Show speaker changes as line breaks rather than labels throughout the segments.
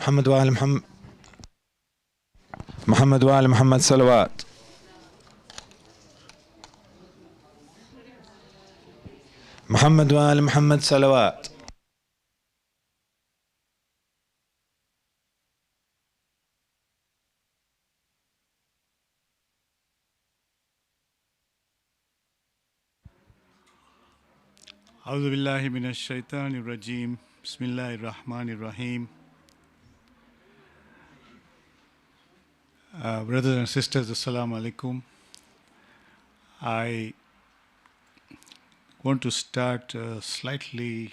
محمد وآل محمد محمد وآل محمد صلوات. محمد وآل محمد صلوات.
أعوذ بالله من الشيطان الرجيم بسم الله الرحمن الرحيم. Brothers and sisters, Assalamu alaikum. I want to start a slightly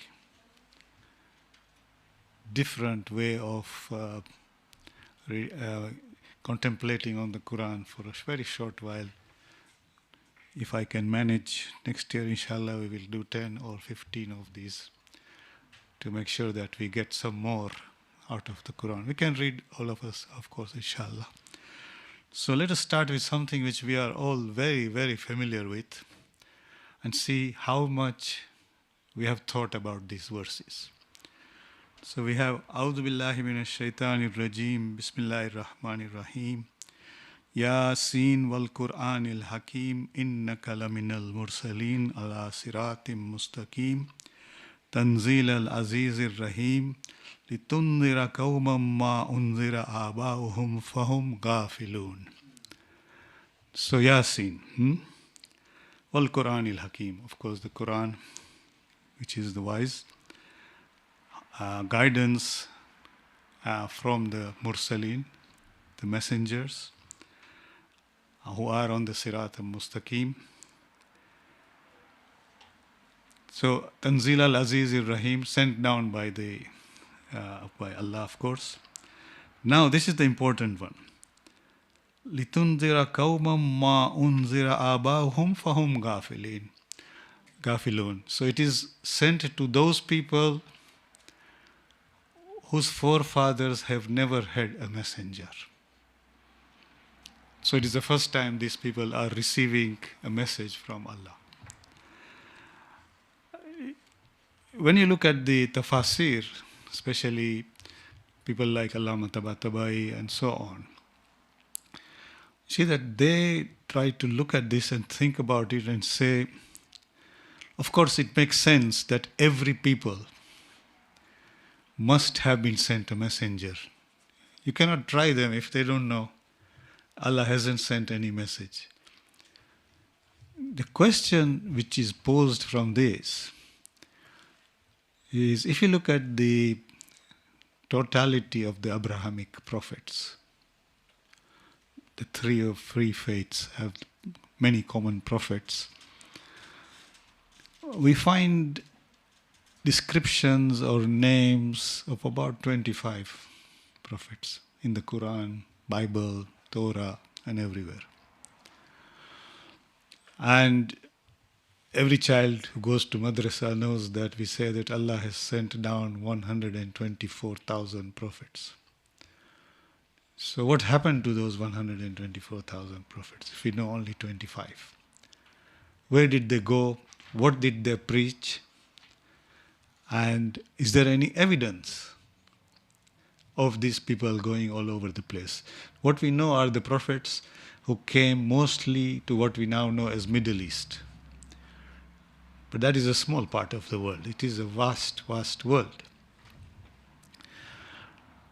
different way of contemplating on the Quran for a very short while. If I can manage, next year inshallah we will do 10 or 15 of these to make sure that we get some more out of the Quran. We can read all of us, of course, inshallah. So let us start with something which we are all very, very familiar with and see how much we have thought about these verses. So we have A'udhu billahi minash shaitanir rajim, Bismillahir Rahmanir Rahim. Yasin wal Qur'anil Hakim, innaka laminal mursaleen ala siratim mustaqim, tanzil al azizir rahim, litundira qawman ma unzira aba'uhum fahum ghafilun. So Yasin, wal Qur'anil Hakim, of course the Quran, which is the wise, guidance from the mursaleen, the messengers, who are on the Sirat al-Mustaqim. So, Tanzil al-Aziz al-Rahim, sent down by Allah, of course. Now, this is the important one. لِتُنذِرَ قَوْمًا مَا أُنذِرَ آبَاؤُهُمْ فَهُمْ غَافِلُونَ. So, it is sent to those people whose forefathers have never had a messenger. So it is the first time these people are receiving a message from Allah. When you look at the tafasir, especially people like Allama Tabatabai and so on, see that they try to look at this and think about it and say, of course it makes sense that every people must have been sent a messenger. You cannot try them if they don't know. Allah hasn't sent any message. The question which is posed from this is, if you look at the totality of the Abrahamic prophets, the three faiths have many common prophets, we find descriptions or names of about 25 prophets in the Quran, Bible, Torah, and everywhere. And every child who goes to madrasa knows that we say that Allah has sent down 124,000 prophets. So what happened to those 124,000 prophets if we know only 25? Where did they go? What did they preach? And is there any evidence of these people going all over the place? What we know are the prophets who came mostly to what we now know as Middle East. But that is a small part of the world. It is a vast, vast world.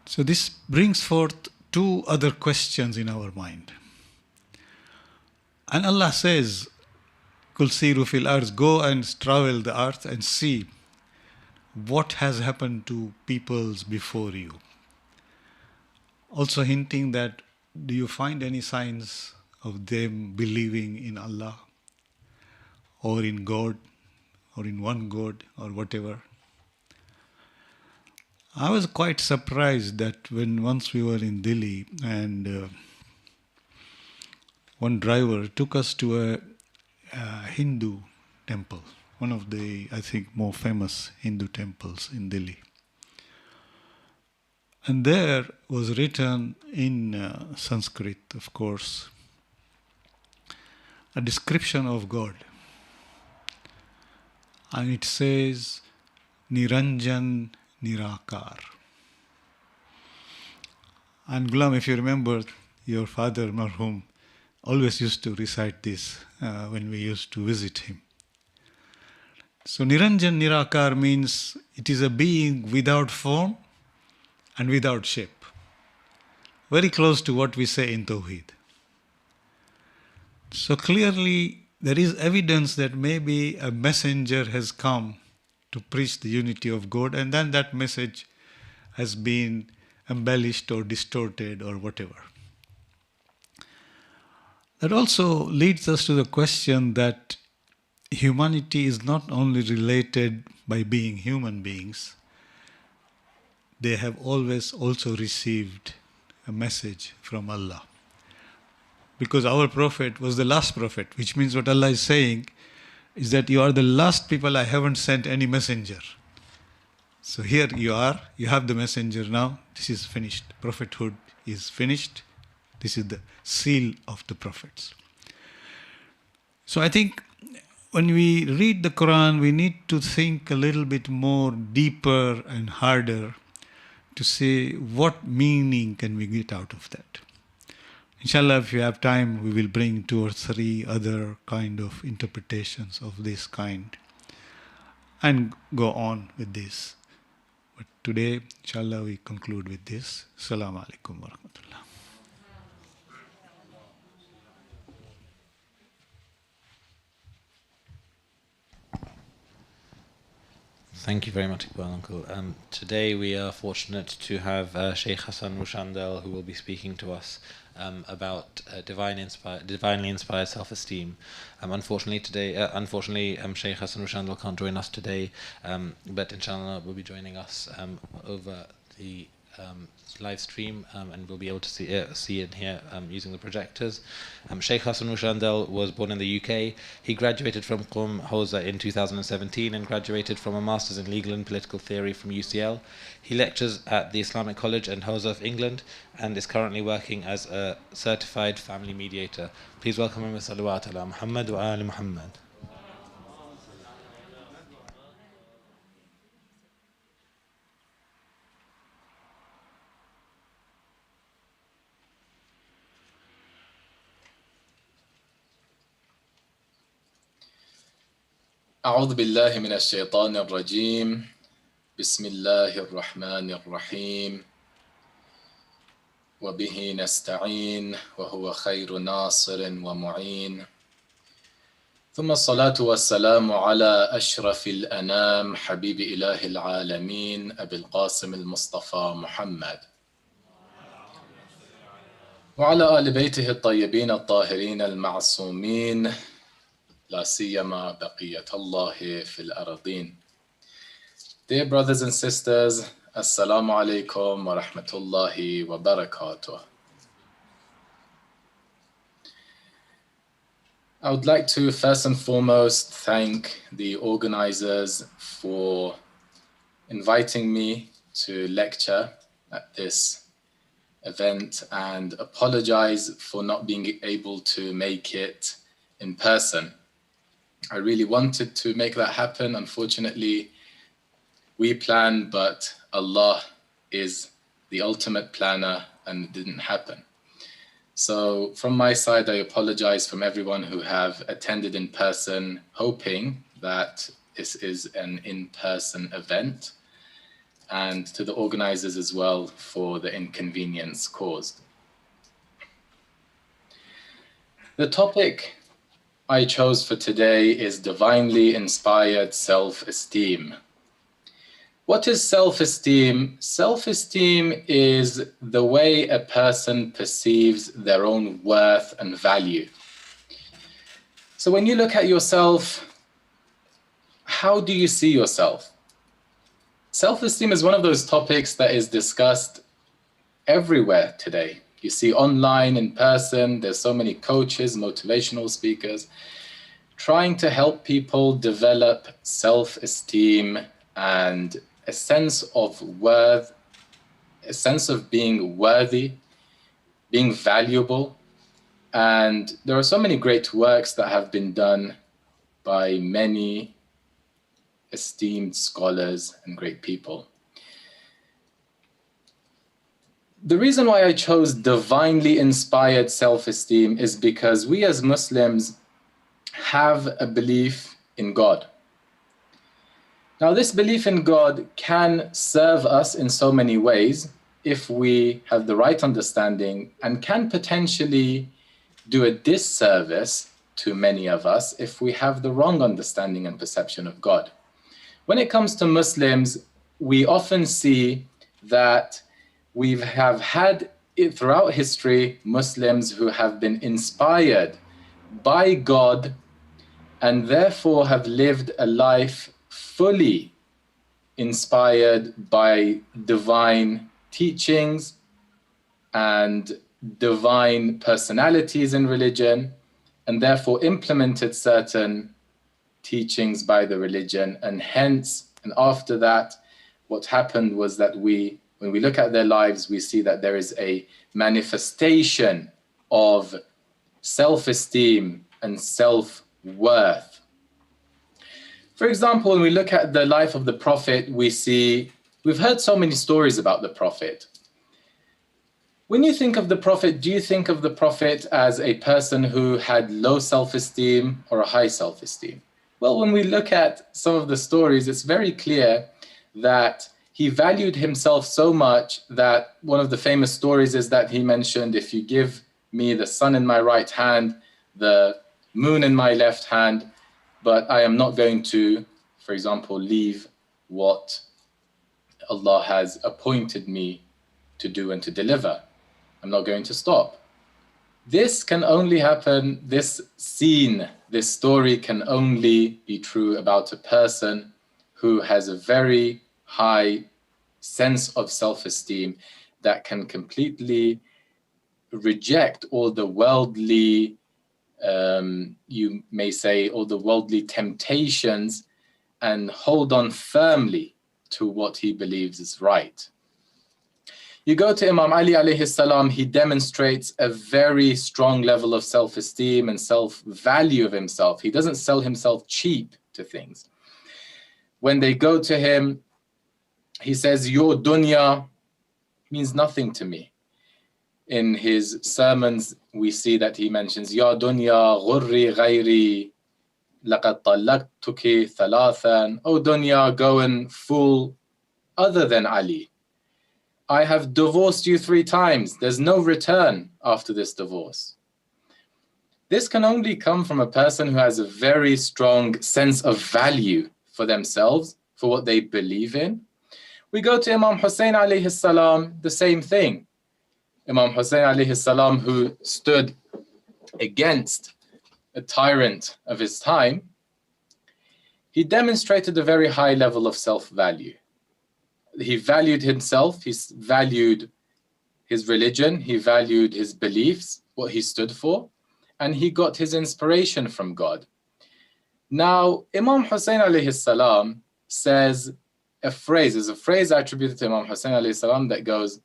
So this brings forth two other questions in our mind. And Allah says, Kul siru fil arz, go and travel the earth and see what has happened to peoples before you. Also hinting that, do you find any signs of them believing in Allah or in God or in one God or whatever? I was quite surprised that when once we were in Delhi and one driver took us to a Hindu temple, one of the, I think, more famous Hindu temples in Delhi. And there was written in Sanskrit, of course, a description of God. And it says, Niranjan Nirakar. And Ghulam, if you remember, your father, Marhum, always used to recite this when we used to visit him. So Niranjan Nirakar means it is a being without form and without shape. Very close to what we say in Tawheed. So clearly there is evidence that maybe a messenger has come to preach the unity of God, and then that message has been embellished or distorted or whatever. That also leads us to the question that humanity is not only related by being human beings, they have always also received a message from Allah. Because our prophet was the last prophet, which means what Allah is saying is that you are the last people, I haven't sent any messenger. So here you are, you have the messenger now, this is finished. Prophethood is finished. This is the seal of the prophets. So I think when we read the Quran, we need to think a little bit more deeper and harder to say what meaning can we get out of that. Inshallah, if you have time, we will bring 2 or 3 other kind of interpretations of this kind and go on with this. But today, inshallah, we conclude with this. Assalamu alaikum wa rahmatullah.
Thank you very much, Iqbal Uncle. Today we are fortunate to have Shaykh Hassan Roushandel, who will be speaking to us about divinely inspired self-esteem. Unfortunately, Shaykh Hassan Roushandel can't join us today, but inshallah will be joining us over the live stream, and we'll be able to see and hear using the projectors. Shaykh Hassan Roushandel was born in the UK. He graduated from Qom Hawza in 2017 and graduated from a Master's in Legal and Political Theory from UCL. He lectures at the Islamic College and Hawza of England and is currently working as a certified family mediator. Please welcome him with salawat ala Muhammad wa ali Muhammad.
أعوذ بالله من الشيطان الرجيم بسم الله الرحمن الرحيم وبه نستعين وهو خير ناصر ومعين ثم الصلاة والسلام على أشرف الأنام حبيب إله العالمين أبي القاسم المصطفى محمد وعلى آل بيته الطيبين الطاهرين المعصومين لا سيما بقية الله في الأرضين. Dear brothers and sisters, Assalamu alaikum wa rahmatullahi wa barakatuh. I would like to first and foremost thank the organizers for inviting me to lecture at this event and apologize for not being able to make it in person. I really wanted to make that happen. Unfortunately, we planned, but Allah is the ultimate planner and it didn't happen. So from my side, I apologize from everyone who have attended in person, hoping that this is an in-person event, and to the organizers as well for the inconvenience caused. The topic I chose for today is divinely inspired self-esteem. What is self-esteem? Self-esteem is the way a person perceives their own worth and value. So when you look at yourself, how do you see yourself? Self-esteem is one of those topics that is discussed everywhere today. You see online, in person, there's so many coaches, motivational speakers, trying to help people develop self-esteem and a sense of worth, a sense of being worthy, being valuable. And there are so many great works that have been done by many esteemed scholars and great people. The reason why I chose divinely inspired self-esteem is because we as Muslims have a belief in God. Now, this belief in God can serve us in so many ways if we have the right understanding, and can potentially do a disservice to many of us if we have the wrong understanding and perception of God. When it comes to Muslims, we often see that we have had throughout history Muslims who have been inspired by God and therefore have lived a life fully inspired by divine teachings and divine personalities in religion, and therefore implemented certain teachings by the religion. And hence, and after that, what happened was that when we look at their lives, we see that there is a manifestation of self-esteem and self-worth. For example, when we look at the life of the Prophet, we've heard so many stories about the Prophet. When you think of the Prophet, do you think of the Prophet as a person who had low self-esteem or a high self-esteem? Well, when we look at some of the stories, it's very clear that he valued himself so much that one of the famous stories is that he mentioned, if you give me the sun in my right hand, the moon in my left hand, but I am not going to, for example, leave what Allah has appointed me to do and to deliver. I'm not going to stop. This can only happen, this story can only be true about a person who has a very high sense of self-esteem that can completely reject all the worldly, you may say, all the worldly temptations and hold on firmly to what he believes is right. You go to Imam Ali alayhi salam, he demonstrates a very strong level of self-esteem and self-value of himself. He doesn't sell himself cheap to things. When they go to him, he says, your dunya means nothing to me. In his sermons, we see that he mentions, Ya dunya ghurri ghayri laqad talaqtuki thalathan. Oh dunya, go and fool other than Ali. I have divorced you 3 times. There's no return after this divorce. This can only come from a person who has a very strong sense of value for themselves, for what they believe in. We go to Imam Hussein alayhi salam, the same thing. Imam Hussein alayhi salam, who stood against a tyrant of his time, he demonstrated a very high level of self-value. He valued himself, he valued his religion, he valued his beliefs, what he stood for, and he got his inspiration from God. Now, Imam Hussein alayhi salam says a phrase, there's a phrase attributed to Imam Hussein alayhi salam that goes,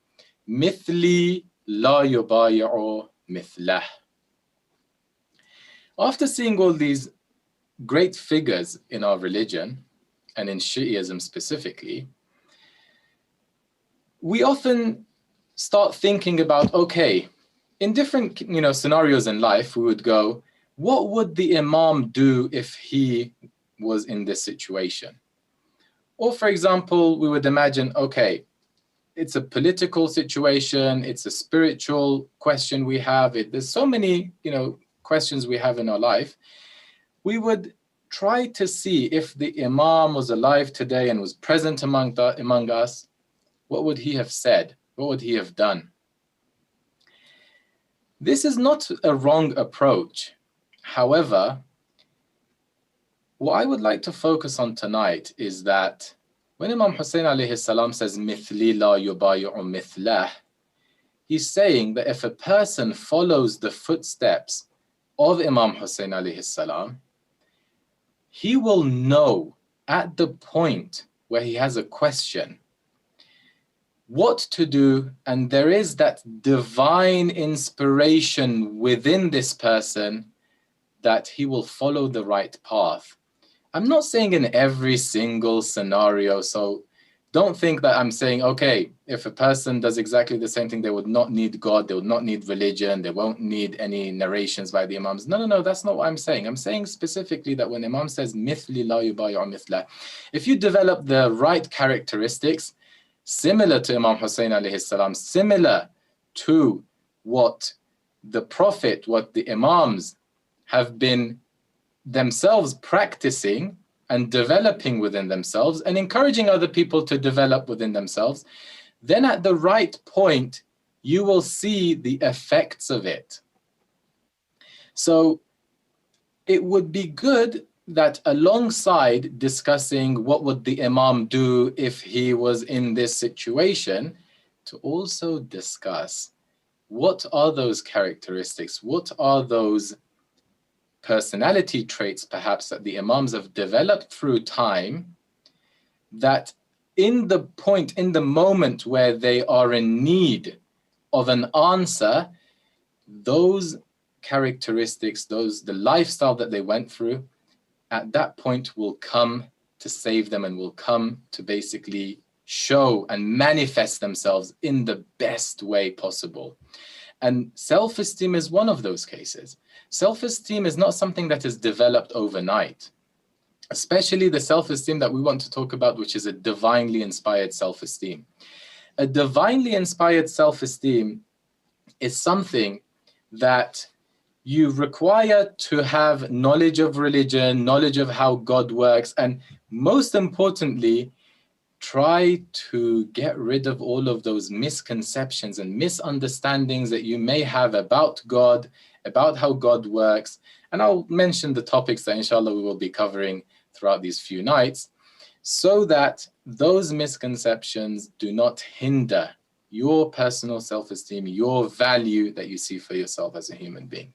Mithli la yubayi'u mithlah. After seeing all these great figures in our religion, and in Shi'ism specifically, we often start thinking about, okay, in different scenarios in life, we would go, what would the Imam do if he was in this situation? Or for example, we would imagine, okay, it's a political situation, it's a spiritual question we have, there's so many questions we have in our life. We would try to see if the Imam was alive today and was present among us, what would he have said? What would he have done? This is not a wrong approach. However, what I would like to focus on tonight is that when Imam Hussein alayhi salam says, Mithli la yubayi'u mithlah, he's saying that if a person follows the footsteps of Imam Hussein alayhi salam, he will know at the point where he has a question what to do, and there is that divine inspiration within this person that he will follow the right path. I'm not saying in every single scenario, so Don't think that I'm saying, okay, if a person does exactly the same thing, they would not need God, they would not need religion, they won't need any narrations by the Imams. No, no, no, that's not what I'm saying. I'm saying specifically that when Imam says, mithli la yubayi'u mithlah, if you develop the right characteristics, similar to Imam Hussein alayhi salam, similar to what the Prophet, what the Imams have been themselves practicing and developing within themselves and encouraging other people to develop within themselves, then at the right point, you will see the effects of it. So it would be good that alongside discussing what would the Imam do if he was in this situation, to also discuss what are those characteristics, what are those personality traits perhaps that the Imams have developed through time, that in the point, in the moment where they are in need of an answer, those characteristics, the lifestyle that they went through, at that point will come to save them and will come to basically show and manifest themselves in the best way possible. And self-esteem is one of those cases. Self-esteem is not something that is developed overnight, especially the self-esteem that we want to talk about, which is a divinely inspired self-esteem. A divinely inspired self-esteem is something that you require to have knowledge of religion, knowledge of how God works, and most importantly, try to get rid of all of those misconceptions and misunderstandings that you may have about God, about how God works. And I'll mention the topics that inshallah we will be covering throughout these few nights, so that those misconceptions do not hinder your personal self-esteem, your value that you see for yourself as a human being.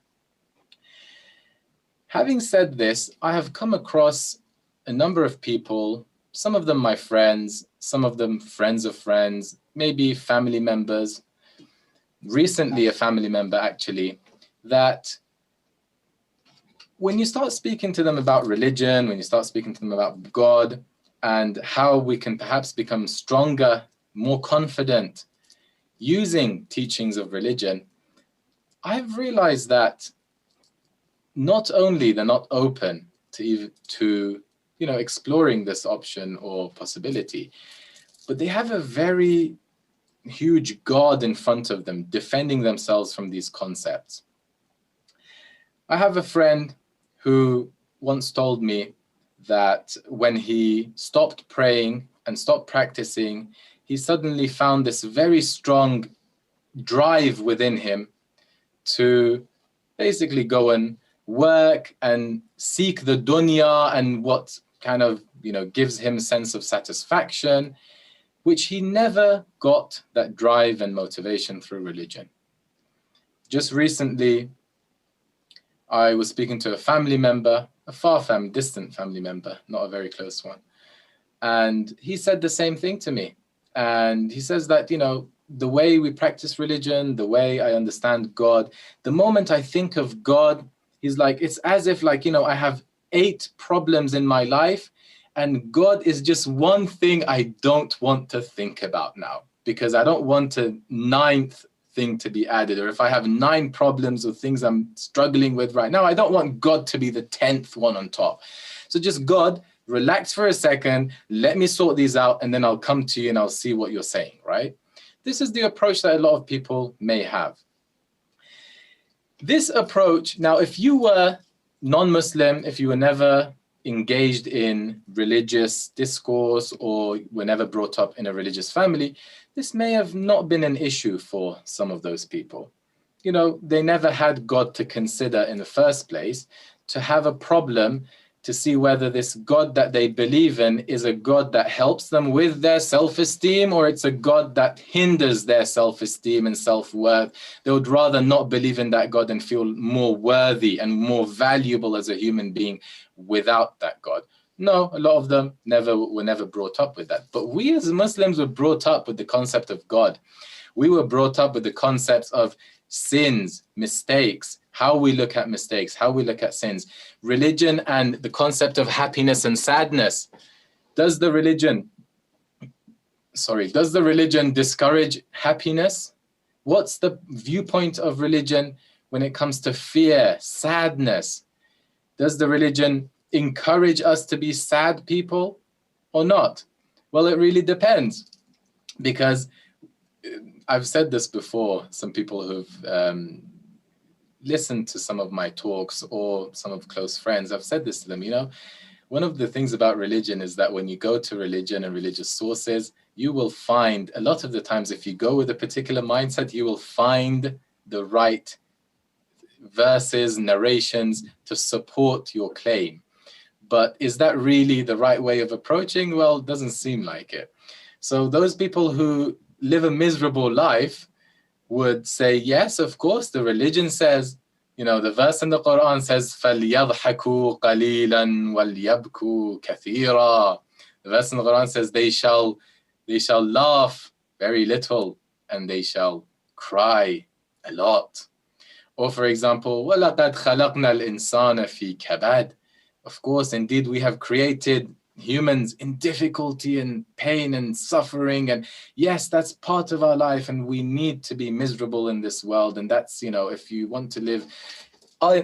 Having said this, I have come across a number of people, some of them my friends, some of them friends of friends, maybe family members, recently a family member actually, that when you start speaking to them about religion, when you start speaking to them about God and how we can perhaps become stronger, more confident using teachings of religion, I've realized that not only they're not open to exploring this option or possibility, but they have a very huge God in front of them, defending themselves from these concepts. I have a friend who once told me that when he stopped praying and stopped practicing, he suddenly found this very strong drive within him to basically go and work and seek the dunya and what kind of gives him a sense of satisfaction, which he never got that drive and motivation through religion. Just recently, I was speaking to a family member, a far distant family member, not a very close one. And he said the same thing to me. And he says that, the way we practice religion, the way I understand God, the moment I think of God, he's like, it's as if I have 8 problems in my life and God is just one thing I don't want to think about now, because I don't want a 9th thing to be added. Or if I have 9 problems or things I'm struggling with right now, I don't want God to be the 10th one on top. So just God, relax for a second, let me sort these out, and then I'll come to you and I'll see what you're saying, right? This is the approach that a lot of people may have. This approach, now, if you were non-Muslim, if you were never engaged in religious discourse or were never brought up in a religious family, this may have not been an issue for some of those people. They never had God to consider in the first place, to have a problem to see whether this God that they believe in is a God that helps them with their self-esteem, or it's a God that hinders their self-esteem and self-worth. They would rather not believe in that God and feel more worthy and more valuable as a human being without that God. No, a lot of them were never brought up with that. But we as Muslims were brought up with the concept of God. We were brought up with the concepts of sins, mistakes, how we look at mistakes, how we look at sins, religion and the concept of happiness and sadness. Does the religion does the religion discourage happiness? What's the viewpoint of religion when it comes to fear, sadness? Does the religion encourage us to be sad people or not? Well, it really depends, because I've said this before. Some people who've listened to some of my talks, or some of close friends, I've said this to them, one of the things about religion is that when you go to religion and religious sources, you will find, a lot of the times, if you go with a particular mindset, you will find the right verses, narrations to support your claim. But is that really the right way of approaching? Well, it doesn't seem like it. So those people who live a miserable life would say, yes, of course, the religion says, the verse in the Quran says, فَلْيَضْحَكُوا قَلِيلًا وَلْيَبْكُوا كَثِيرًا. The verse in the Quran says, they shall laugh very little and they shall cry a lot. Or for example, وَلَقَدْ خَلَقْنَا الْإِنسَانَ فِي كَبَدٍ. Of course, indeed, we have created humans in difficulty and pain and suffering, and yes, that's part of our life, and we need to be miserable in this world, and that's, if you want to live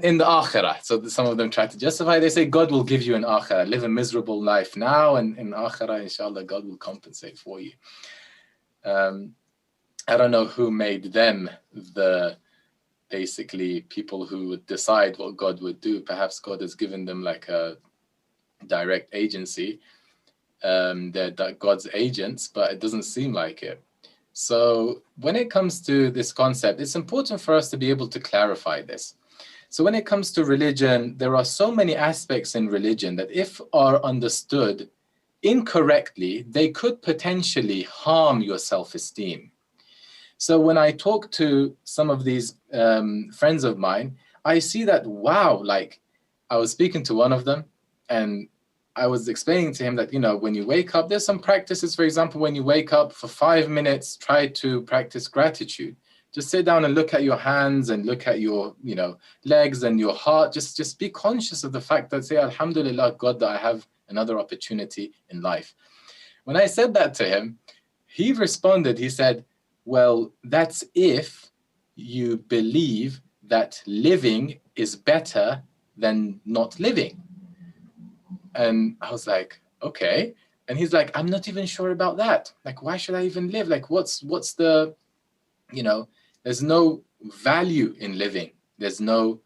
in the akhirah. So some of them try to justify, they say God will give you an akhirah, live a miserable life now, and in akhirah, inshallah, God will compensate for you. I don't know who made them basically people who would decide what God would do. Perhaps God has given them like a direct agency. They're God's agents, but it doesn't seem like it. So when it comes to this concept, it's important for us to be able to clarify this. So when it comes to religion, there are so many aspects in religion that if are understood incorrectly, they could potentially harm your self-esteem. So when I talk to some of these friends of mine, I see that, wow, like I was speaking to one of them and I was explaining to him that, when you wake up, there's some practices. For example, when you wake up for 5 minutes, try to practice gratitude. Just sit down and look at your hands and look at your, legs and your heart. Just be conscious of the fact that, say, Alhamdulillah, God, that I have another opportunity in life. When I said that to him, he responded, he said, well, that's if you believe that living is better than not living. And I was like, okay. And he's like, I'm not even sure about that. Like, why should I even live? Like, what's the, there's no value in living. There's no,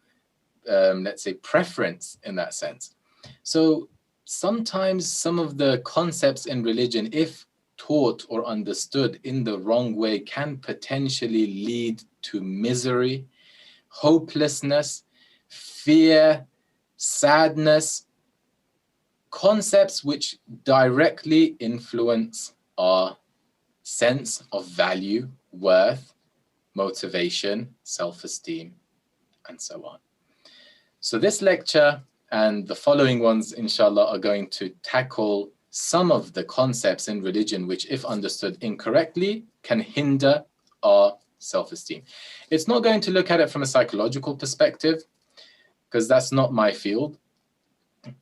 let's say, preference in that sense. So sometimes some of the concepts in religion, if taught or understood in the wrong way, can potentially lead to misery, hopelessness, fear, sadness, concepts which directly influence our sense of value, worth, motivation, self-esteem, and so on. So this lecture and the following ones, inshallah, are going to tackle some of the concepts in religion which, if understood incorrectly, can hinder our self-esteem. It's not going to look at it from a psychological perspective, because that's not my field.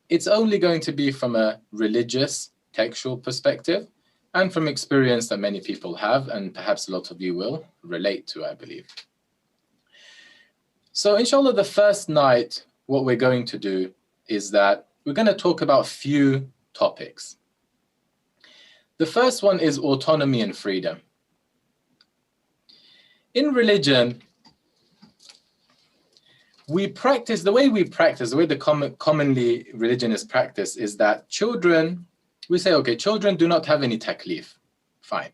It's only going to be from a religious, textual perspective, and from experience that many people have, and perhaps a lot of you will relate to, I believe. So inshallah, the first night, what we're going to do is that we're going to talk about a few topics. The first one is autonomy and freedom. In religion, the way the commonly religion is practiced is that children, we say, okay, children do not have any taklif. Fine.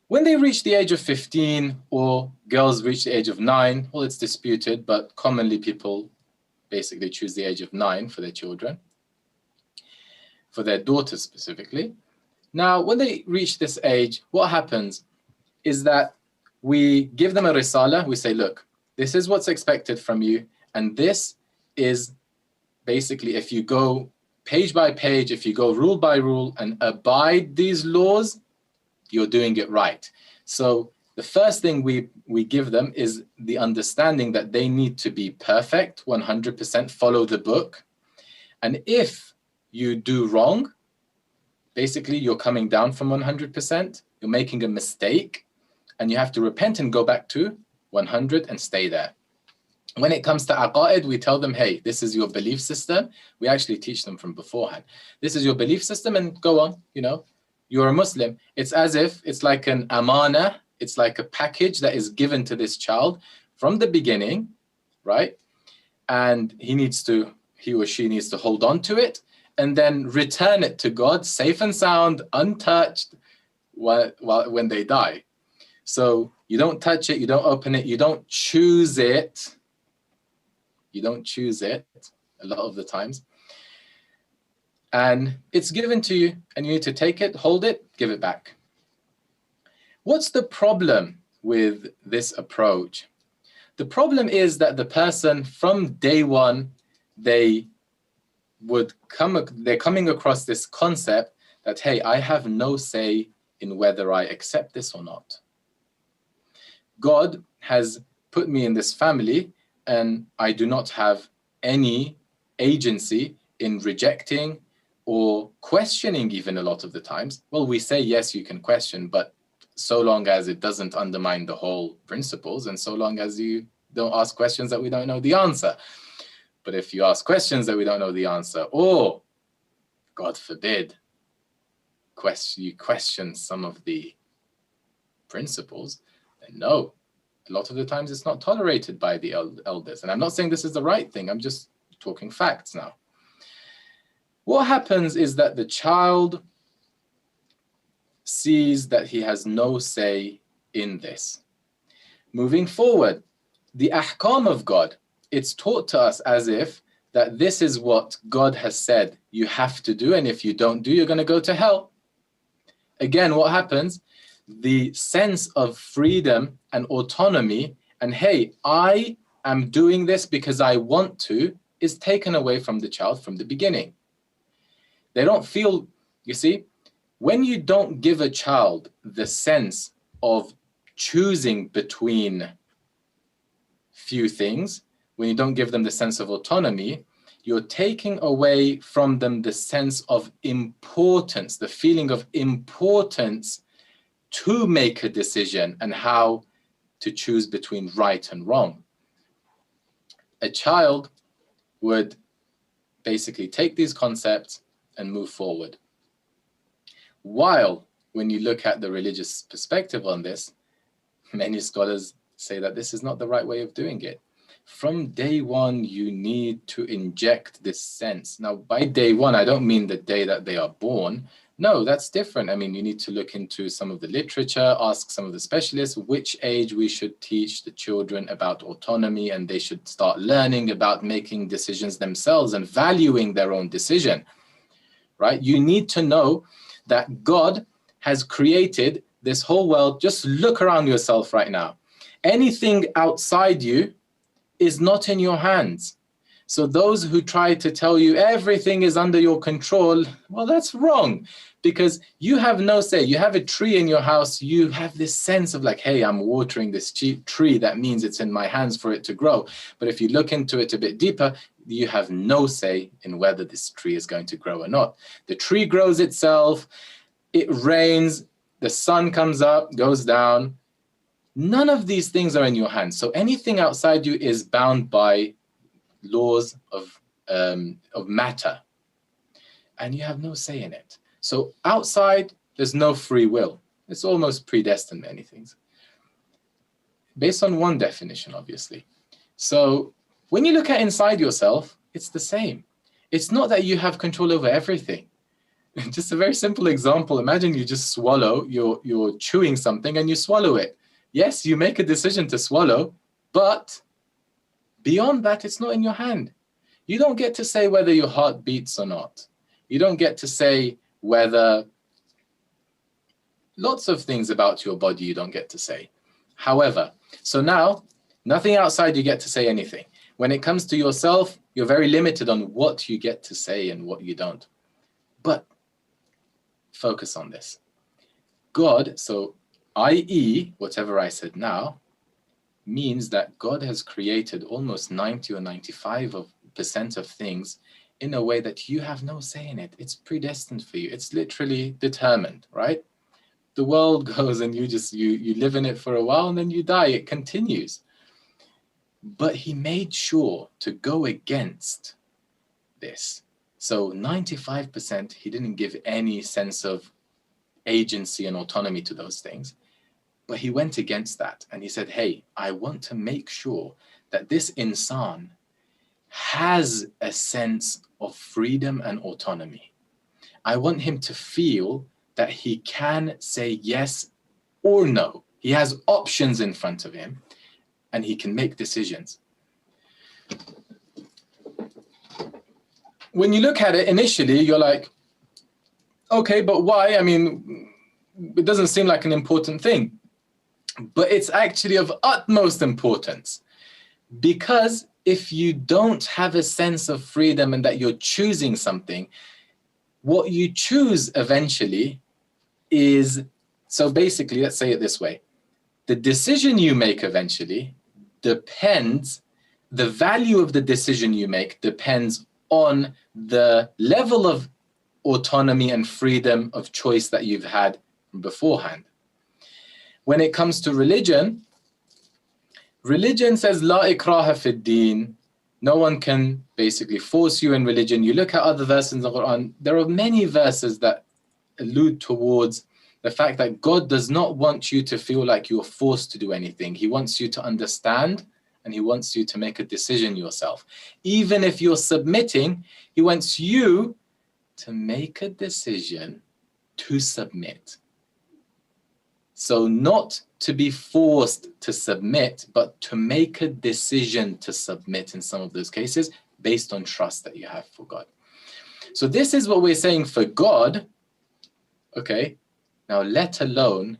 When they reach the age of 15 or girls reach the age of 9, well, it's disputed, but commonly people basically choose the age of 9 for their children, for their daughters specifically. Now, when they reach this age, what happens is that we give them a risala. We say, look, this is what's expected from you. And this is basically, if you go page by page, if you go rule by rule and abide these laws, you're doing it right. So the first thing we give them is the understanding that they need to be perfect, 100%, follow the book. And if you do wrong, basically you're coming down from 100%, you're making a mistake, and you have to repent and go back to 100 and stay there. When it comes to aqaid, we tell them, hey, this is your belief system. We actually teach them from beforehand. This is your belief system, and go on, you know, you're a Muslim. It's as if it's like an amana, it's like a package that is given to this child from the beginning, right? And he or she needs to hold on to it and then return it to God safe and sound, untouched, when they die. So you don't touch it, you don't open it, you don't choose it. You don't choose it a lot of the times. And it's given to you, and you need to take it, hold it, give it back. What's the problem with this approach? The problem is that the person from day one, they're coming across this concept that, hey, I have no say in whether I accept this or not. God has put me in this family, and I do not have any agency in rejecting or questioning even a lot of the times. Well, we say, yes, you can question, but so long as it doesn't undermine the whole principles, and so long as you don't ask questions that we don't know the answer. But if you ask questions that we don't know the answer, or, God forbid, you question some of the principles, then no. A lot of the times it's not tolerated by the elders. And I'm not saying this is the right thing, I'm just talking facts now. What happens is that the child sees that he has no say in this. Moving forward, the ahkam of God, it's taught to us as if that this is what God has said you have to do, and if you don't do, you're going to go to hell. Again, what happens? The sense of freedom and autonomy, and hey, I am doing this because I want to, is taken away from the child from the beginning. They don't feel, you see, when you don't give a child the sense of choosing between few things, when you don't give them the sense of autonomy, you're taking away from them the sense of importance, the feeling of importance to make a decision and how to choose between right and wrong. A child would basically take these concepts and move forward. While when you look at the religious perspective on this, many scholars say that this is not the right way of doing it. From day one, you need to inject this sense. Now, by day one, I don't mean the day that they are born. No, that's different. I mean, you need to look into some of the literature, ask some of the specialists which age we should teach the children about autonomy, and they should start learning about making decisions themselves and valuing their own decision, right? You need to know that God has created this whole world. Just look around yourself right now. Anything outside you is not in your hands. So those who try to tell you everything is under your control, well, that's wrong, because you have no say. You have a tree in your house, you have this sense of like, hey, I'm watering this tree, that means it's in my hands for it to grow. But if you look into it a bit deeper, you have no say in whether this tree is going to grow or not. The tree grows itself, it rains, the sun comes up, goes down. None of these things are in your hands. So anything outside you is bound by laws of matter, and you have no say in it. So outside, there's no free will. It's almost predestined, many things, based on one definition, obviously. So when you look at inside yourself, it's the same. It's not that you have control over everything. Just a very simple example. Imagine you just swallow, you're chewing something and you swallow it. Yes, you make a decision to swallow, but beyond that, it's not in your hand. You don't get to say whether your heart beats or not. You don't get to say whether, lots of things about your body you don't get to say. However, so now, nothing outside you get to say anything. When it comes to yourself, you're very limited on what you get to say and what you don't. But focus on this. God, so i.e., whatever I said now, means that God has created almost 90 or 95% of things in a way that you have no say in it. It's predestined for you. It's literally determined, right? The world goes and you live in it for a while and then you die. It continues. But he made sure to go against this. So 95%, he didn't give any sense of agency and autonomy to those things. But he went against that and he said, hey, I want to make sure that this insan has a sense of freedom and autonomy. I want him to feel that he can say yes or no. He has options in front of him and he can make decisions. When you look at it initially, you're like, okay, but why? I mean, it doesn't seem like an important thing, but it's actually of utmost importance, because if you don't have a sense of freedom and that you're choosing something, what you choose eventually is, so basically, let's say it this way, the decision you make eventually depends, the value of the decision you make depends on the level of autonomy and freedom of choice that you've had beforehand. When it comes to religion, religion says, La ikraha fid din. No one can basically force you in religion. You look at other verses in the Quran, there are many verses that allude towards the fact that God does not want you to feel like you're forced to do anything. He wants you to understand and he wants you to make a decision yourself. Even if you're submitting, he wants you to make a decision to submit. So not to be forced to submit, but to make a decision to submit in some of those cases based on trust that you have for God. So this is what we're saying for God, okay? Now, let alone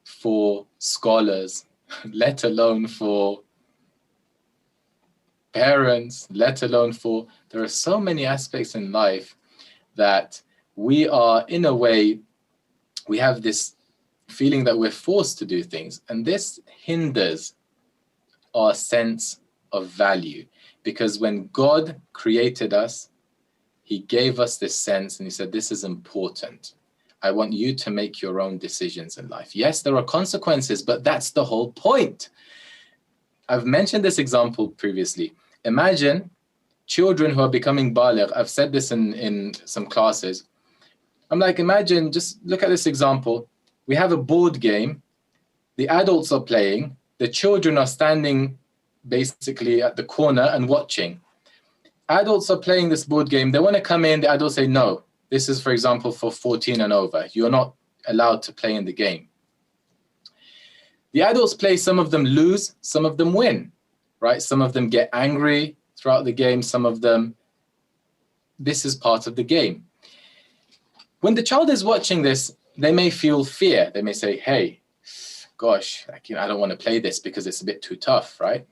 for scholars, let alone for parents, let alone for, there are so many aspects in life that we are, in a way, we have this feeling that we're forced to do things, and this hinders our sense of value, because when God created us, he gave us this sense and he said, this is important. I want you to make your own decisions in life. Yes, there are consequences, but that's the whole point. I've mentioned this example previously. Imagine children who are becoming baligh. I've said this in some classes. I'm like, imagine, just look at this example. We have a board game. The adults are playing. The children are standing basically at the corner and watching. Adults are playing this board game. They want to come in. The adults say, no, this is, for example, for 14 and over. You're not allowed to play in the game. The adults play, some of them lose, some of them win, right? Some of them get angry throughout the game. Some of them, this is part of the game. When the child is watching this, they may feel fear. They may say, hey, gosh, I don't want to play this because it's a bit too tough, right?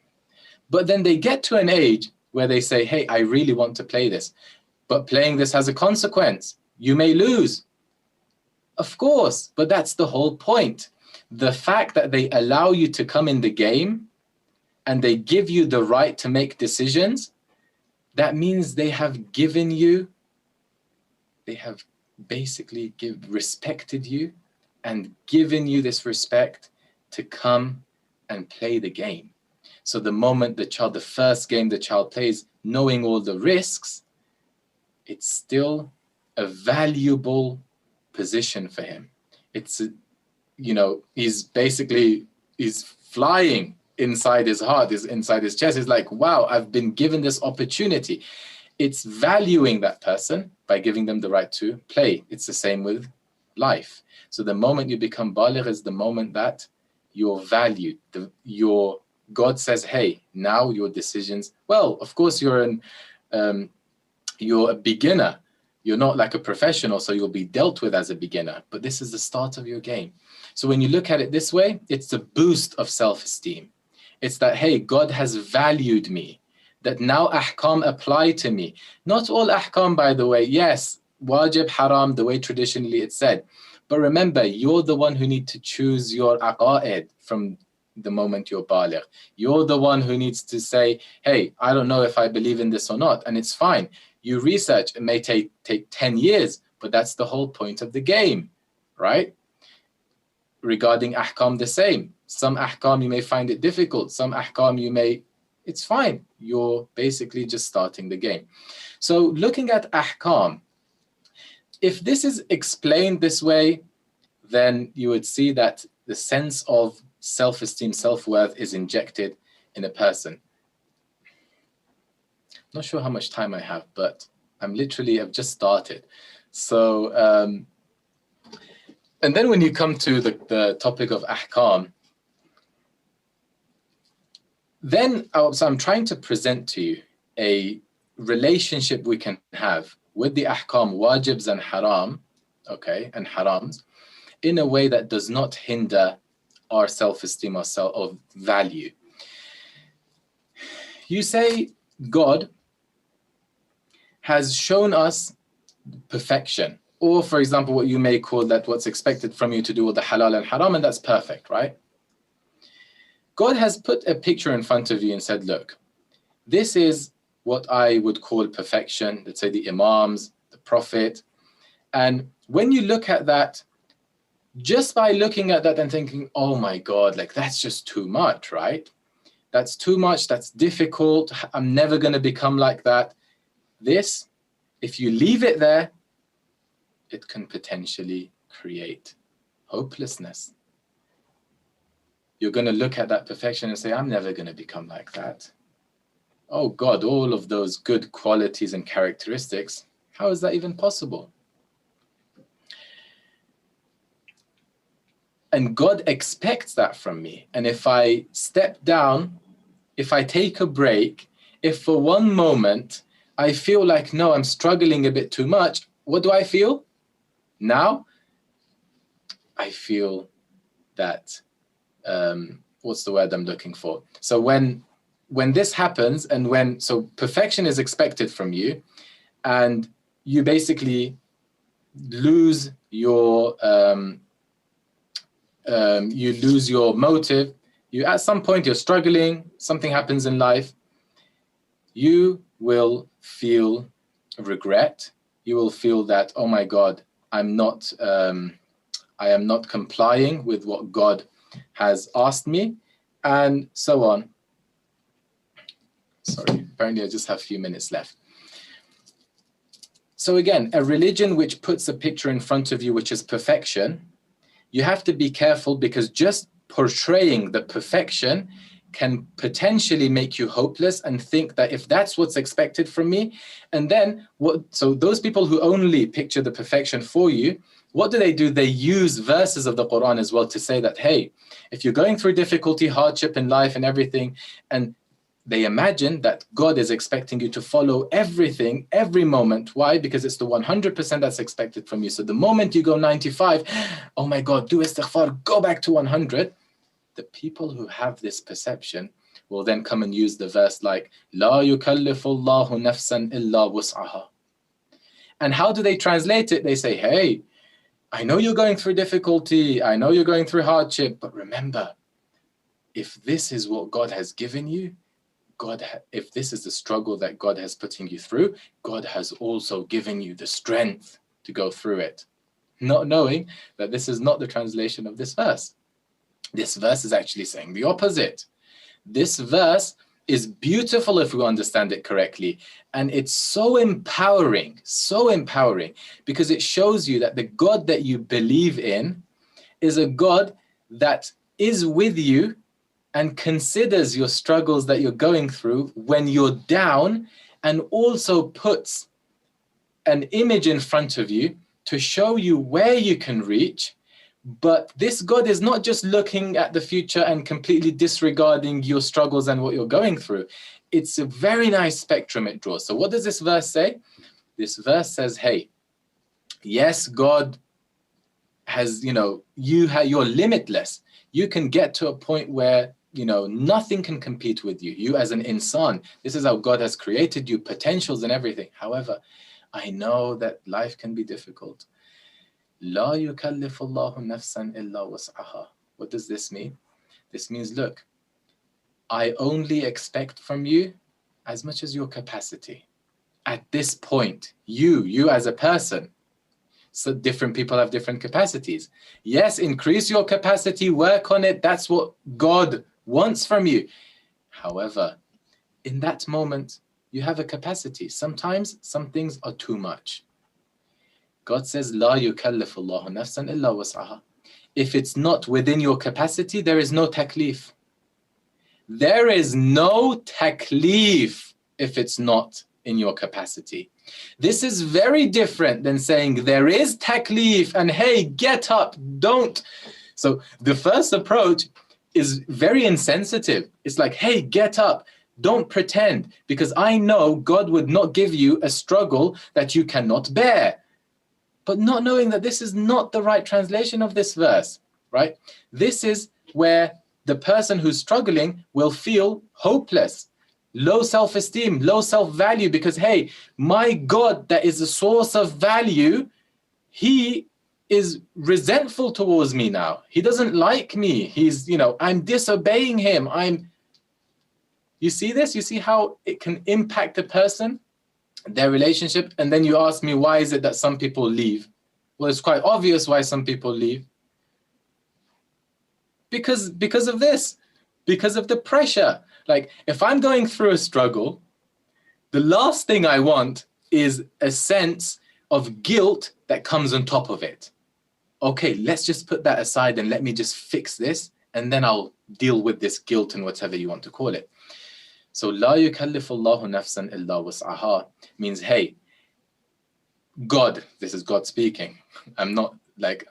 But then they get to an age where they say, hey, I really want to play this. But playing this has a consequence. You may lose. Of course, but that's the whole point. The fact that they allow you to come in the game and they give you the right to make decisions, that means they have given you, they have basically respected you and given you this respect to come and play the game. So the moment the first game the child plays, knowing all the risks, it's still a valuable position for him. It's, he's flying inside his heart, inside his chest. He's like, wow, I've been given this opportunity. It's valuing that person by giving them the right to play. It's the same with life. So the moment you become baligh is the moment that you're valued. God says, hey, now your decisions, well, of course you're a beginner. You're not like a professional, so you'll be dealt with as a beginner. But this is the start of your game. So when you look at it this way, it's a boost of self-esteem. It's that, hey, God has valued me, that now ahkam apply to me. Not all ahkam, by the way. Yes, wajib, haram, the way traditionally it's said. But remember, you're the one who need to choose your aqa'id from the moment you're baligh. You're the one who needs to say, hey, I don't know if I believe in this or not, and it's fine. You research, it may take 10 years, but that's the whole point of the game, right? Regarding ahkam, the same. Some ahkam you may find it difficult, some ahkam it's fine. You're basically just starting the game. So looking at ahkam, if this is explained this way, then you would see that the sense of self-esteem, self-worth is injected in a person. Not sure how much time I have, but I've just started. So, and then when you come to the topic of ahkam, then so I'm trying to present to you a relationship we can have with the ahkam, wajibs and haram, okay, and harams, in a way that does not hinder our self-esteem or value. You say God has shown us perfection, or for example, what you may call that what's expected from you to do all the halal and haram, and that's perfect, right? God has put a picture in front of you and said, look, this is what I would call perfection, let's say the Imams, the Prophet. And when you look at that, just by looking at that and thinking, oh my God, like that's just too much, right? That's too much, that's difficult, I'm never going to become like that. This, if you leave it there, it can potentially create hopelessness. You're going to look at that perfection and say, I'm never going to become like that. Oh God, all of those good qualities and characteristics, how is that even possible? And God expects that from me. And if I step down, if I take a break, if for one moment I feel like, no, I'm struggling a bit too much, what do I feel? Now, I feel that, what's the word I'm looking for? So when this happens and so perfection is expected from you and you basically lose your, motive, at some point you're struggling, something happens in life, you will feel regret. You will feel that, oh my God, I am not complying with what God has asked me, and so on. Sorry, apparently I just have a few minutes left. So again, a religion which puts a picture in front of you, which is perfection, you have to be careful, because just portraying the perfection can potentially make you hopeless and think that if that's what's expected from me, and then so those people who only picture the perfection for you, what do? They use verses of the Quran as well to say that, hey, if you're going through difficulty, hardship in life and everything, and they imagine that God is expecting you to follow everything, every moment. Why? Because it's the 100% that's expected from you. So the moment you go 95, oh my God, do istighfar, go back to 100. The people who have this perception will then come and use the verse like, La yukallifu Allahu nafsan illa wus'aha. And how do they translate it? They say, hey, I know you're going through difficulty, I know you're going through hardship, but remember, if this is what God has given you, if this is the struggle that God has putting you through, God has also given you the strength to go through it. Not knowing that this is not the translation of this verse. This verse is actually saying the opposite. This verse is beautiful if we understand it correctly. And it's so empowering, because it shows you that the God that you believe in is a God that is with you and considers your struggles that you're going through when you're down, and also puts an image in front of you to show you where you can reach. But this God is not just looking at the future and completely disregarding your struggles and what you're going through. It's a very nice spectrum it draws. So what does this verse say? This verse says, hey, yes, God has, you're limitless. You can get to a point where nothing can compete with you. You as an insan, this is how God has created you, potentials and everything. However, I know that life can be difficult. La yukallifu Allahu nafsan illa wus'aha. What does this mean? This means, look, I only expect from you as much as your capacity. At this point, you as a person, so different people have different capacities. Yes, increase your capacity, work on it. That's what God wants from you. However, in that moment, you have a capacity. Sometimes some things are too much. God says, La yukallifu Allahu nafsan illa was'aha. If it's not within your capacity, there is no taklif. There is no taklif if it's not in your capacity. This is very different than saying there is taklif and hey, get up, don't. So the first approach is very insensitive. It's like, hey, get up, don't pretend, because I know God would not give you a struggle that you cannot bear. But not knowing that this is not the right translation of this verse, right? This is where the person who's struggling will feel hopeless, low self-esteem, low self-value, because, hey, my God that is a source of value, he is resentful towards me now. He doesn't like me. He's, I'm disobeying him. You see this? You see how it can impact a person, their relationship? And then you ask me, why is it that some people leave? Well, it's quite obvious why some people leave. Because of this, because of the pressure. Like, if I'm going through a struggle, the last thing I want is a sense of guilt that comes on top of it. Okay, let's just put that aside and let me just fix this, and then I'll deal with this guilt and whatever you want to call it. So, La yukallifu Allahu nafsan illa was'aha means, hey, God, this is God speaking. I'm not like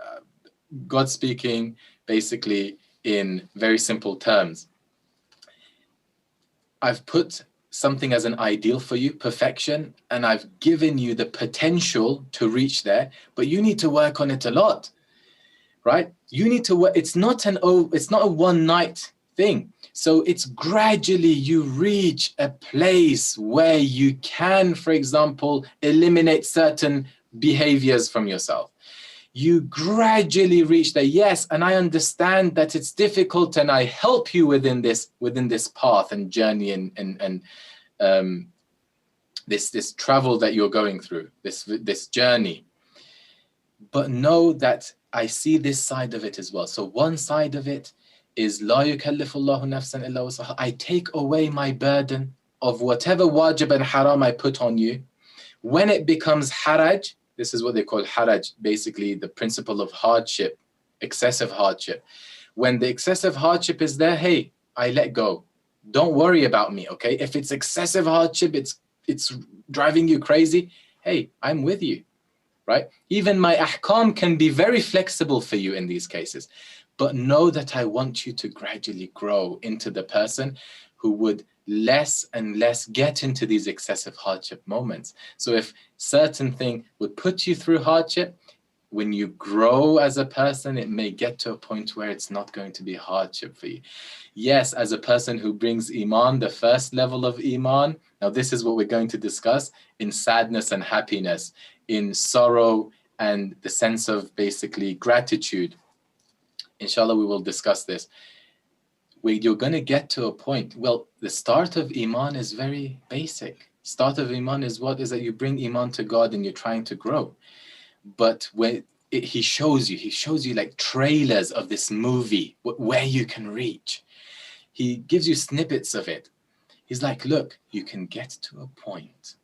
God speaking basically in very simple terms. I've put something as an ideal for you, perfection, and I've given you the potential to reach there, but you need to work on it a lot, right? You need to work. It's not a one night thing. So it's gradually you reach a place where you can, for example, eliminate certain behaviors from yourself. You gradually reach there. Yes, and I understand that it's difficult, and I help you within this path and journey and this travel that you're going through, this journey. But know that I see this side of it as well. So one side of it is La yukallifu Allahu nafsan illa wasaha. I take away my burden of whatever wajib and haram I put on you. When it becomes haraj, this is what they call haraj, basically the principle of hardship, excessive hardship. When the excessive hardship is there, hey, I let go. Don't worry about me, okay? If it's excessive hardship, it's driving you crazy, hey, I'm with you, right? Even my ahkam can be very flexible for you in these cases. But know that I want you to gradually grow into the person who would less and less get into these excessive hardship moments. So if certain thing would put you through hardship, when you grow as a person, it may get to a point where it's not going to be hardship for you. Yes, as a person who brings Iman, the first level of Iman, now this is what we're going to discuss, in sadness and happiness, in sorrow and the sense of basically gratitude. Inshallah, we will discuss this. Where you're going to get to a point, well, the start of Iman is very basic. Start of Iman is what? Is that you bring Iman to God and you're trying to grow. But when he shows you like trailers of this movie, where you can reach. He gives you snippets of it. He's like, look, you can get to a point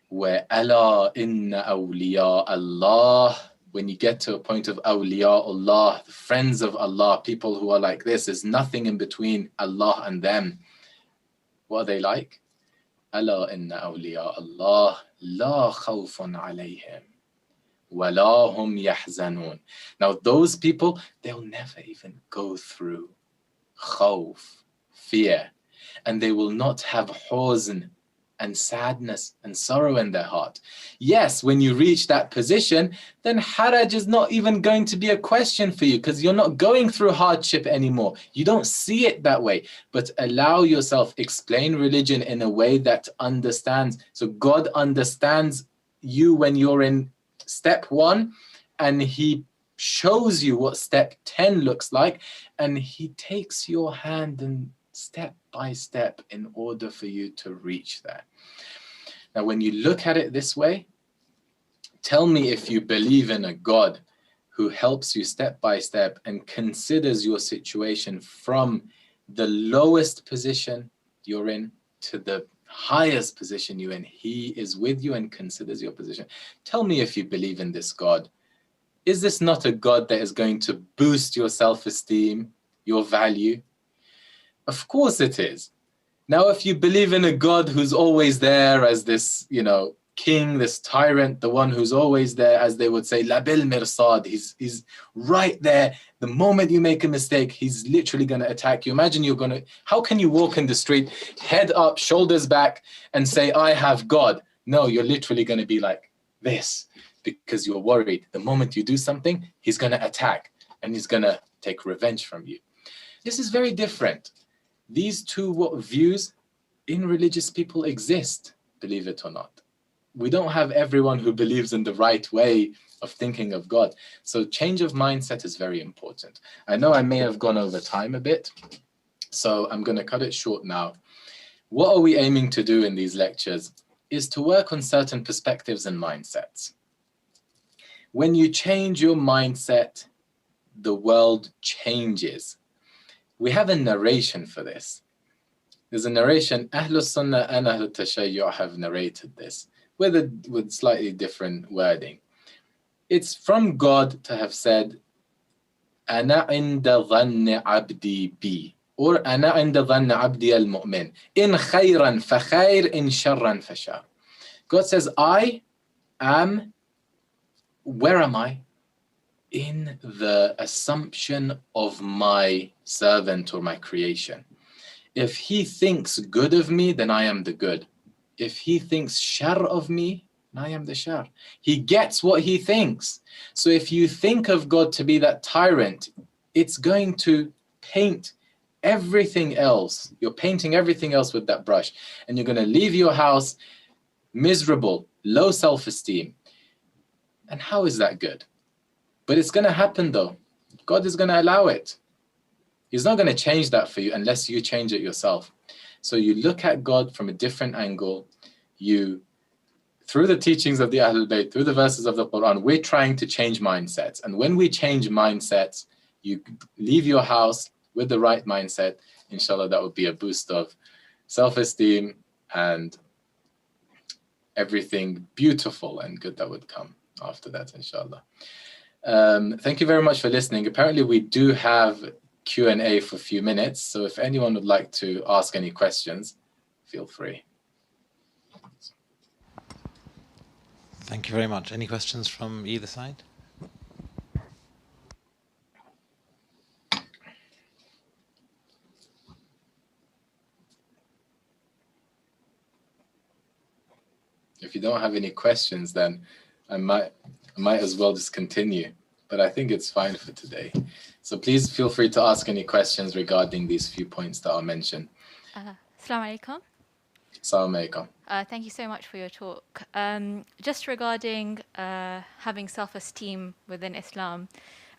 where Allah inna awliya Allah, when you get to a point of awliya Allah, the friends of Allah, people who are like this, there's nothing in between Allah and them. What are they like? Allah inna awliya Allah la khawfun alayhim wa la hum yahzanun. Now those people, they'll never even go through khawf, fear, and they will not have huzn and sadness and sorrow in their heart. Yes, when you reach that position, then haraj is not even going to be a question for you, because you're not going through hardship anymore. You don't see it that way. But allow yourself, explain religion in a way that understands. So God understands you when you're in step one, and he shows you what step 10 looks like, and he takes your hand and step by step in order for you to reach there. Now, when you look at it this way, tell me if you believe in a God who helps you step by step and considers your situation from the lowest position you're in to the highest position you're in. He is with you and considers your position. Tell me if you believe in this God. Is this not a God that is going to boost your self-esteem, your value? Of course it is. Now, if you believe in a God who's always there as this, king, this tyrant, the one who's always there, as they would say, labil mirsad, he's right there. The moment you make a mistake, he's literally going to attack you. Imagine how can you walk in the street, head up, shoulders back, and say, I have God? No, you're literally going to be like this, because you're worried. The moment you do something, he's going to attack, and he's going to take revenge from you. This is very different. These two views in religious people exist, believe it or not. We don't have everyone who believes in the right way of thinking of God. So change of mindset is very important. I know I may have gone over time a bit, so I'm going to cut it short now. What are we aiming to do in these lectures is to work on certain perspectives and mindsets. When you change your mindset, the world changes. We have a narration for this. There's a narration, Ahlul Sunnah and Ahlul Tashayyu' have narrated this with slightly different wording. It's from God to have said, Ana inda dhanni abdi bi, or Ana inda dhanni abdi al-mu'min, in khayran fa khayr, in sharran fa shar. God says, I am, where am I? In the assumption of my servant or my creation. If he thinks good of me, then I am the good. If he thinks shar of me, then I am the shar. He gets what he thinks. So if you think of God to be that tyrant, it's going to paint everything else. You're painting everything else with that brush. And you're going to leave your house miserable, low self-esteem. And how is that good? But it's going to happen though. God is going to allow it. He's not going to change that for you unless you change it yourself. So you look at God from a different angle. Through the teachings of the Ahlul Bayt, through the verses of the Quran, we're trying to change mindsets. And when we change mindsets, you leave your house with the right mindset. Inshallah, that would be a boost of self-esteem and everything beautiful and good that would come after that, inshallah. Thank you very much for listening. Apparently, we do have Q&A for a few minutes. So if anyone would like to ask any questions, feel free.
Thank you very much. Any questions from either side?
If you don't have any questions, then I might as well just continue. But I think it's fine for today. So please feel free to ask any questions regarding these few points that are mentioned.
Assalamu alaikum.
Assalamu alaikum.
Thank you so much for your talk. Just regarding having self-esteem within Islam,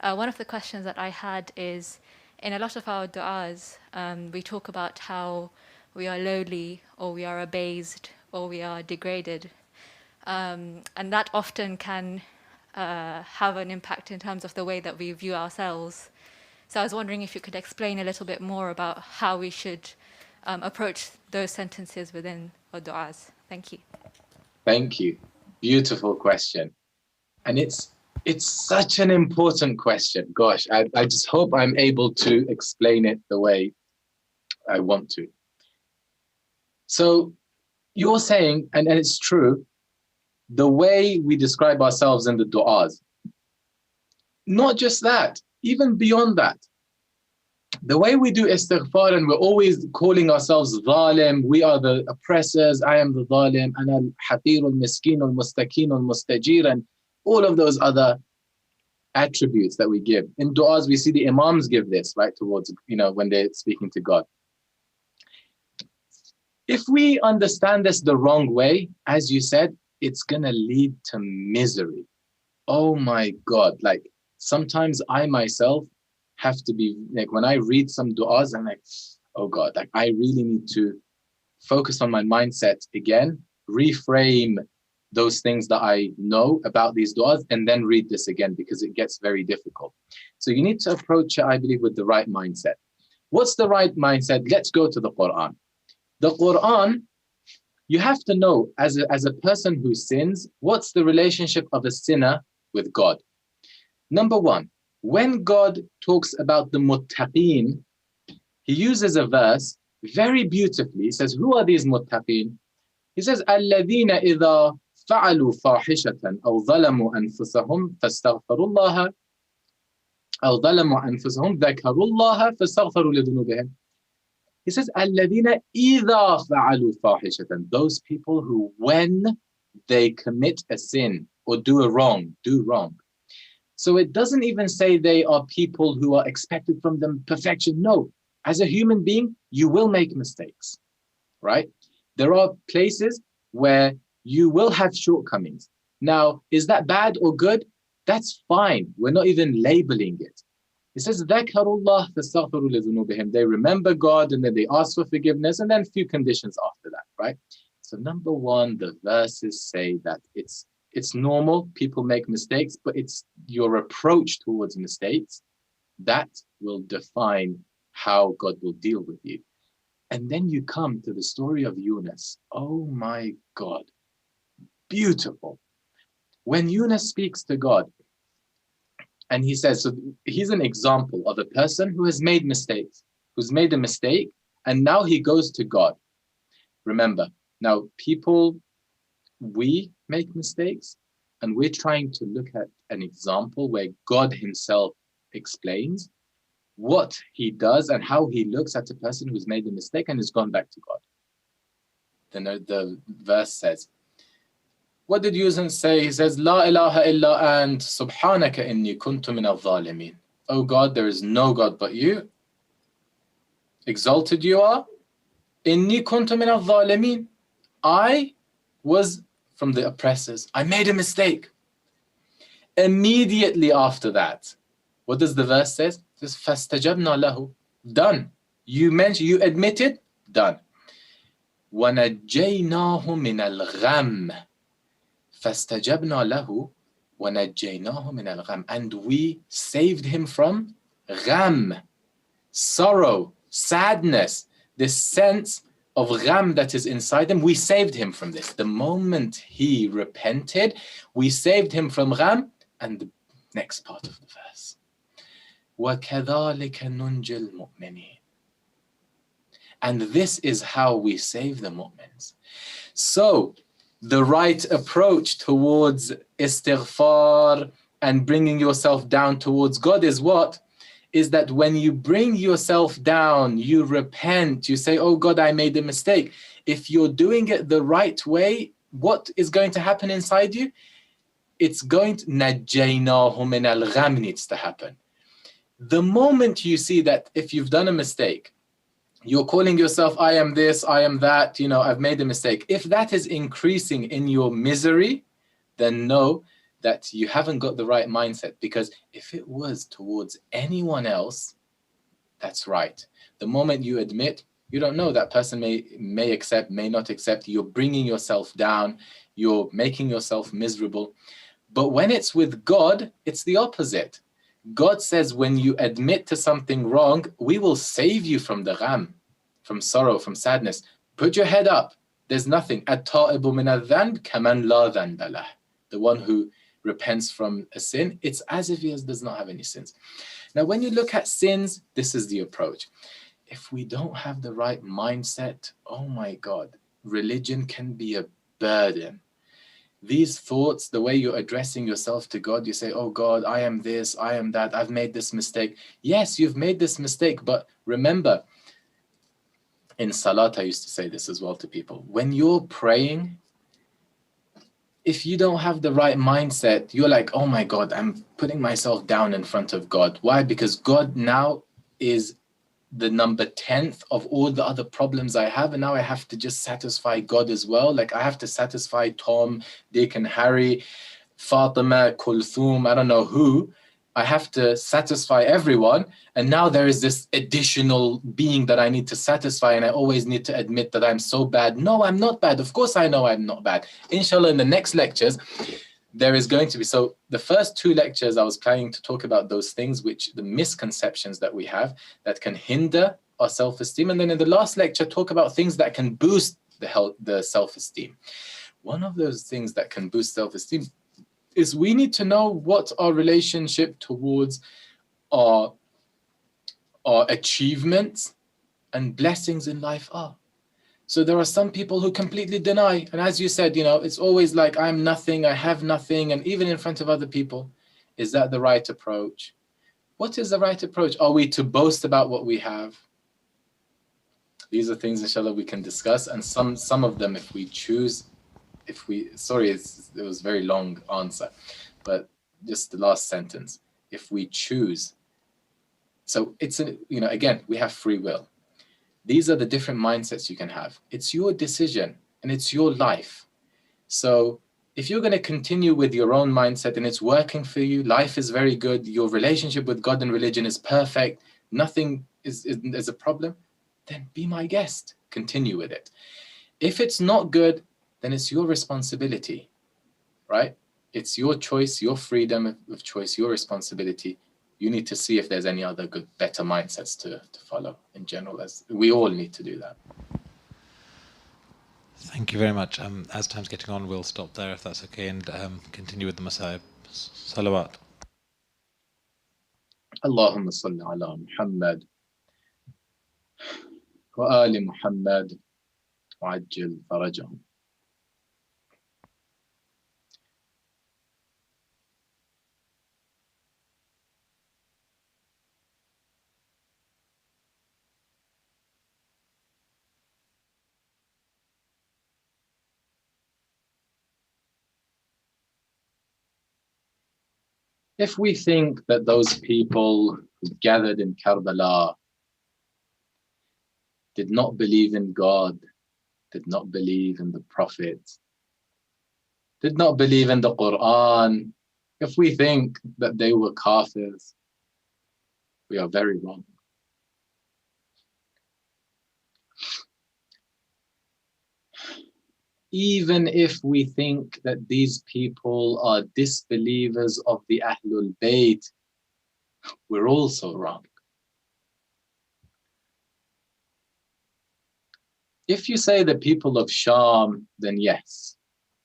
one of the questions that I had is, in a lot of our du'as, we talk about how we are lowly, or we are abased, or we are degraded. And that often can have an impact in terms of the way that we view ourselves. So I was wondering if you could explain a little bit more about how we should approach those sentences within our du'as. Thank you.
Thank you. Beautiful question. And it's such an important question. Gosh, I just hope I'm able to explain it the way I want to. So you're saying, and it's true, the way we describe ourselves in the du'as, not just that, even beyond that, the way we do istighfar and we're always calling ourselves zalim, we are the oppressors, I am the zalim, ana al-haqir al-miskin al-mustaqin al-mustajir, and all of those other attributes that we give. In du'as, we see the imams give this, right, towards, when they're speaking to God. If we understand this the wrong way, as you said, it's going to lead to misery. Oh my God, like Sometimes I myself have to be like, when I read some du'as, I'm like, oh God, like I really need to focus on my mindset again, reframe those things that I know about these du'as, and then read this again, because it gets very difficult. So you need to approach it, I believe, with the right mindset. What's the right mindset? Let's go to the Qur'an. The Qur'an, you have to know, as a person who sins, what's the relationship of a sinner with God? Number one, when God talks about the muttaqeen, he uses a verse very beautifully. He says, who are these muttaqeen? He says, الَّذِينَ إِذَا فَعَلُوا فَاحِشَةً أَوْ ظَلَمُوا أَنفُسَهُمْ فَاسْتَغْفَرُوا اللَّهَ أَوْ ظَلَمُوا أَنفُسَهُمْ ذَكَرُوا اللَّهَ فَاسْتَغْفَرُوا لِذُنُوبِهِمْ. He says, الَّذِينَ إِذَا فَعَلُوا فَاحِشَةً. Those people who, when they commit a sin or do wrong. So it doesn't even say they are people who are expected from them perfection. No, as a human being, you will make mistakes, right? There are places where you will have shortcomings. Now, is that bad or good? That's fine. We're not even labeling it. It says, ذَكَرُوا اللَّهَ فَاسْتَغْفَرُوا لِذُنُوبِهِمْ. They remember God and then they ask for forgiveness, and then a few conditions after that, right? So number one, the verses say that it's normal, people make mistakes, but it's your approach towards mistakes that will define how God will deal with you. And then you come to the story of Yunus. Oh my God, beautiful. When Yunus speaks to God, and he says, so he's an example of a person who has made mistakes, who's made a mistake, and now he goes to God. Remember, now people, we make mistakes, and we're trying to look at an example where God himself explains what he does and how he looks at a person who's made a mistake and has gone back to God. Then the verse says, what did Yunus say? He says, La ilaha illa ant subhanaka inni kuntu min al-zalimin. Oh God, there is no God but you. Exalted you are. Inni kuntu min al-zalimin. I was from the oppressors. I made a mistake. Immediately after that, what does the verse say? It says, فَاسْتَجَبْنَا لَهُ. Done. You admitted? Done. وَنَجَّيْنَاهُ مِنَ الْغَمِّ. فَاسْتَجَبْنَا لَهُ وَنَجَّيْنَاهُ مِنَ الْغَمِّ. And we saved him from gham, sorrow, sadness, this sense of gham that is inside him. We saved him from this. The moment he repented, we saved him from gham. And the next part of the verse, وَكَذَلِكَ نُنْجِي الْمُؤْمِنِينَ. And this is how we save the mu'mins. So the right approach towards istighfar and bringing yourself down towards God is what? Is that when you bring yourself down, you repent, you say, oh God, I made a mistake. If you're doing it the right way, what is going to happen inside you? It's going to, نَجَّيْنَاهُ مِنَ الْغَمِّ needs to happen. The moment you see that if you've done a mistake, you're calling yourself, I am this, I am that, I've made a mistake. If that is increasing in your misery, then know that you haven't got the right mindset, because if it was towards anyone else, that's right. The moment you admit, you don't know, that person may accept, may not accept, you're bringing yourself down, you're making yourself miserable. But when it's with God, it's the opposite. God says, when you admit to something wrong, we will save you from the gham, from sorrow, from sadness. Put your head up. There's nothing. التائب من الذنب كمن لا ذنب له. The one who repents from a sin, it's as if he does not have any sins. Now, when you look at sins, this is the approach. If we don't have the right mindset, oh my God, religion can be a burden. These thoughts, the way you're addressing yourself to God, you say, oh God, I am this, I am that, I've made this mistake. Yes, you've made this mistake, but remember, in Salat, I used to say this as well to people. When you're praying, if you don't have the right mindset, you're like, oh my God, I'm putting myself down in front of God. Why? Because God now is the number 10th of all the other problems I have, and now I have to just satisfy God as well. Like I have to satisfy Tom, Dick and Harry, Fatima, Kulthum, I don't know who, I have to satisfy everyone, and now there is this additional being that I need to satisfy, and I always need to admit that I'm so bad. No, I'm not bad. Of course I know I'm not bad. Inshallah, in the next lectures, there is going to be, so the first 2 lectures I was planning to talk about those things, which the misconceptions that we have that can hinder our self-esteem, and then in the last lecture talk about things that can boost the self-esteem. One of those things that can boost self-esteem is we need to know what our relationship towards our achievements and blessings in life are. So there are some people who completely deny, and as you said, you know, it's always like, I'm nothing, I have nothing, and even in front of other people. Is that the right approach? What is the right approach? Are we to boast about what we have? These are things, inshallah, we can discuss, and some of them, if we choose, sorry, it was a very long answer, but just the last sentence. If we choose, so it's, you know, again, we have free will. These are the different mindsets you can have. It's your decision and it's your life. So if you're going to continue with your own mindset and it's working for you, life is very good, your relationship with God and religion is perfect, nothing is a problem, then be my guest, continue with it. If it's not good, then it's your responsibility, right? It's your choice, your freedom of choice, your responsibility. You need to see if there's any other good, better mindsets to follow in general, as we all need to do that.
Thank you very much. As time's getting on, we'll stop there if that's okay, and continue with the Messiah. Salawat.
Allahumma salli ala Muhammad wa ali Muhammad wa ajil farajahum. If we think that those people who gathered in Karbala did not believe in God, did not believe in the Prophet, did not believe in the Qur'an, if we think that they were kafirs, we are very wrong. Even if we think that these people are disbelievers of the Ahlul Bayt, we're also wrong. If you say the people of Sham, then yes,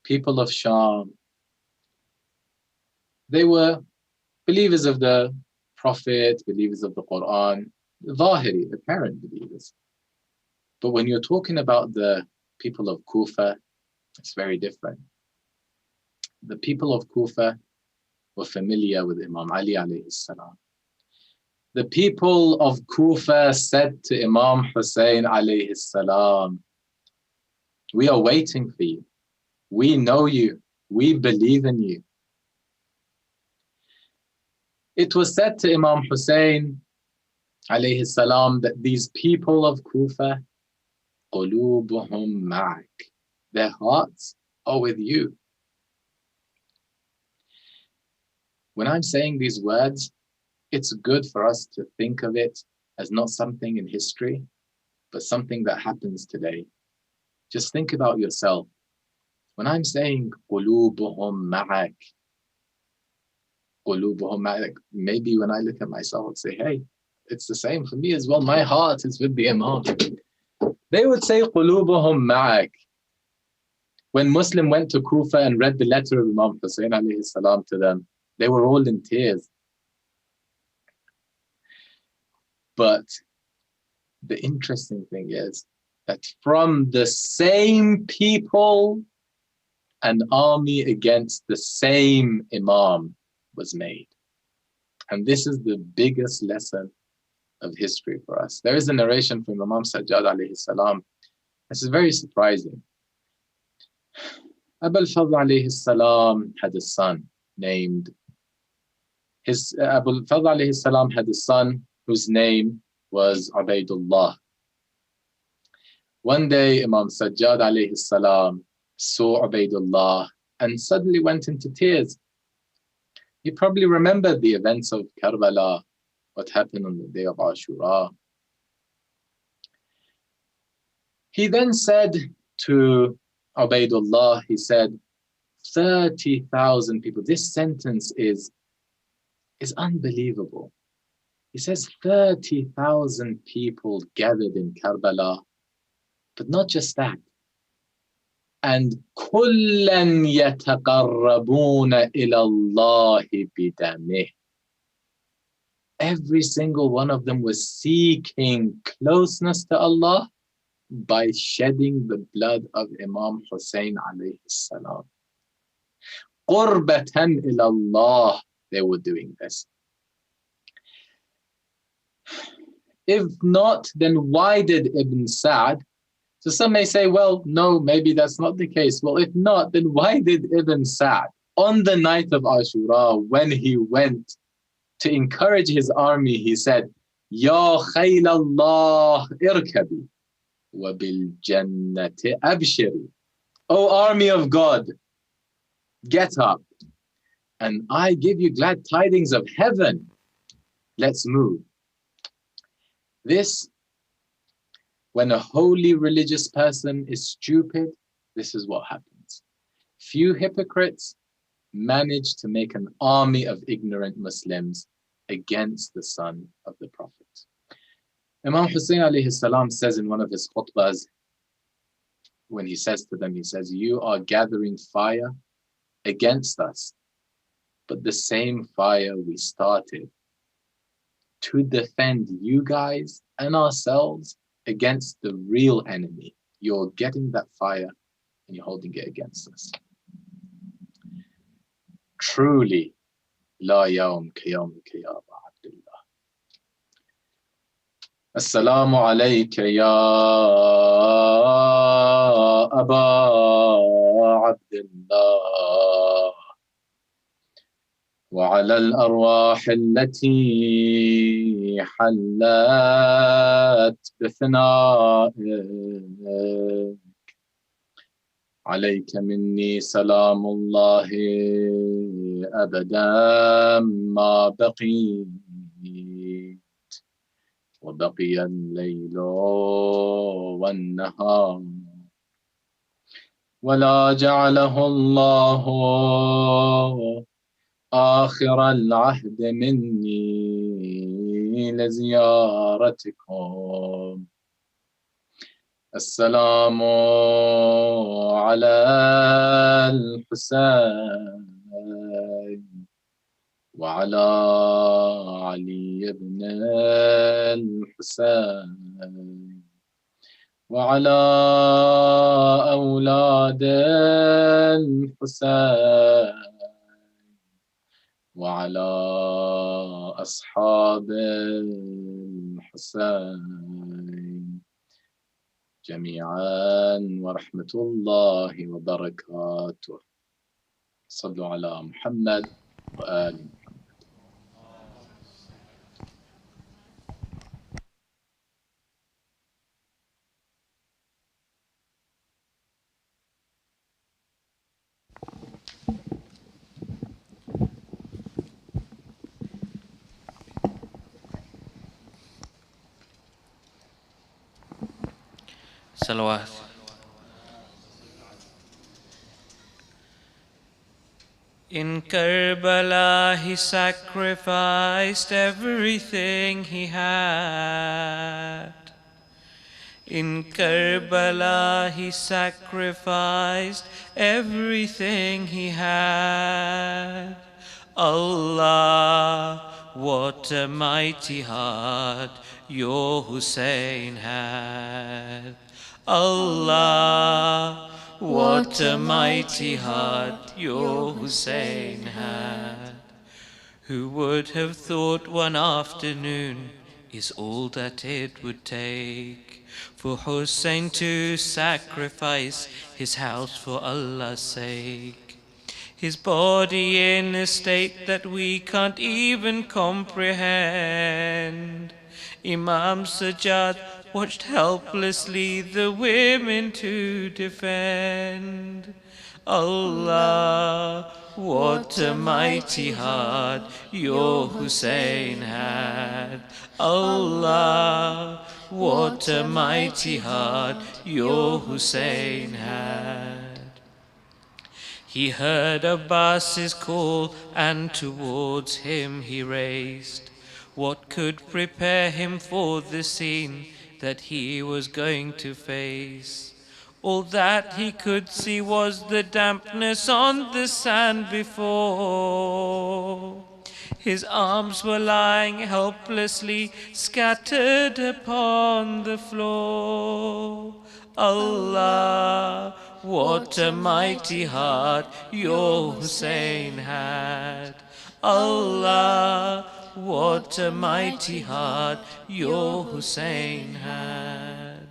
people of Sham, they were believers of the Prophet, believers of the Quran, Zahiri, apparent believers. But when you're talking about the people of Kufa, it's very different. The people of Kufa were familiar with Imam Ali alayhi salam. The people of Kufa said to Imam Hussein alayhi salam, we are waiting for you. We know you. We believe in you. It was said to Imam Hussein alayhi salam that these people of Kufa, قُلُوبُهُمْ مَعَكَ, their hearts are with you. When I'm saying these words, it's good for us to think of it as not something in history, but something that happens today. Just think about yourself. When I'm saying قُلُوبُهُمْ مَعَكَ, قُلُوبُهُمْ مَعَكَ, maybe when I look at myself and say, hey, it's the same for me as well. My heart is with the Imam. They would say قُلُوبُهُمْ مَعَكَ. When Muslim went to Kufa and read the letter of Imam Hussein alayhi salam to them, they were all in tears. But the interesting thing is that from the same people, an army against the same Imam was made. And this is the biggest lesson of history for us. There is a narration from Imam Sajjad alayhi salam. This is very surprising. Abu al-Fadl alayhi salam had a son named, Abu al-Fadl alayhi salam had a son whose name was Ubaydullah. One day Imam Sajjad alayhi salam saw Ubaydullah and suddenly went into tears. You probably remember the events of Karbala, what happened on the day of Ashura. He then said to Ubaidullah, he said, 30,000 people. This sentence is unbelievable. He says 30,000 people gathered in Karbala, but not just that. And كُلًّا يَتَقَرَّبُونَ إِلَى اللَّهِ بِدَمِهِ. Every single one of them was seeking closeness to Allah by shedding the blood of Imam Hussein alayhi salam. قُرْبَةً إِلَى اللَّهِ. They were doing this. If not, then why did Ibn Sa'd? So some may say, well, no, maybe that's not the case. Well, if not, then why did Ibn Sa'd, on the night of Ashura, when he went to encourage his army, he said, Ya khayl Allah irkabi wa bil jannati abshiri. O army of God, get up, and I give you glad tidings of heaven. Let's move. This, when a holy religious person is stupid, this is what happens. Few hypocrites manage to make an army of ignorant Muslims against the son of the Prophet. Imam Hussein alayhi salam says in one of his khutbahs, when he says to them, he says, you are gathering fire against us, but the same fire we started to defend you guys and ourselves against the real enemy. You're getting that fire and you're holding it against us. Truly, la yawm kiyamika ya Aba Abdullah. Assalamu alayka ya Aba Abdullah. وعلى الأرواح التي حلت بثنائك عليك مني سلام الله أبدا ما بقيت وبقي الليل والنهار ولا جعله الله آخر العهد مني لزيارتكم. السلام على الحسين وعلى علي بن الحسين وعلى أولاد الحسين وعلى أصحاب الحسين جميعا ورحمة الله وبركاته. صلوا على محمد وآل محمد.
Salawat. In Karbala he sacrificed everything he had. In Karbala he sacrificed everything he had. Allah, what a mighty heart your Hussein had. Allah, what a mighty heart your Hussein had. Who would have thought one afternoon is all that it would take for Hussein to sacrifice his house for Allah's sake, his body in a state that we can't even comprehend. Imam Sajjad watched helplessly the women to defend.
Allah, what a mighty heart your Hussein had. Allah, what a mighty heart your Hussein had. He heard Abbas's call and towards him he raced. What could prepare him for the scene that he was going to face? All that he could see was the dampness on the sand before. His arms were lying helplessly scattered upon the floor. Allah, what a mighty heart your Hussein had. Allah, what a mighty heart your Hussein had.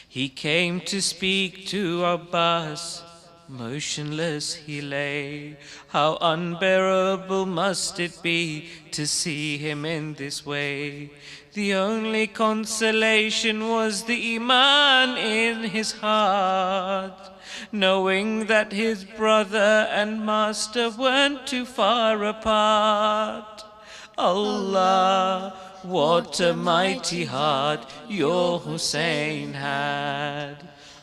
He came to speak to Abbas, motionless he lay. How unbearable must it be to see him in this way. The only consolation was the Iman in his heart, knowing that his brother and master weren't too far apart. Allah, what a mighty heart your Hussein had.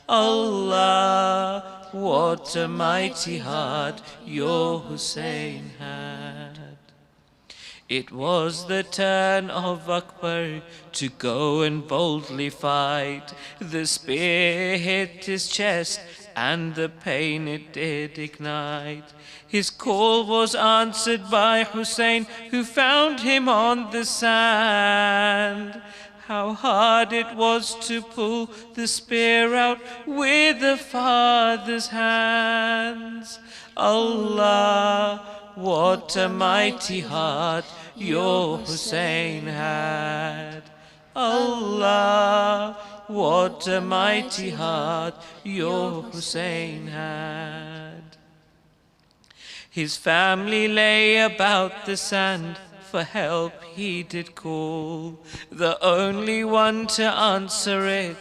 Allah, what a mighty heart your Hussein had. It was the turn of Akbar to go and boldly fight. The spear hit his chest and the pain it did ignite. His call was answered by Hussein, who found him on the sand. How hard it was to pull the spear out with a father's hands. Allah, what a mighty heart your Hussein had. Allah, what a mighty heart your Hussein had. His family lay about the sand, for help he did call. The only one to answer it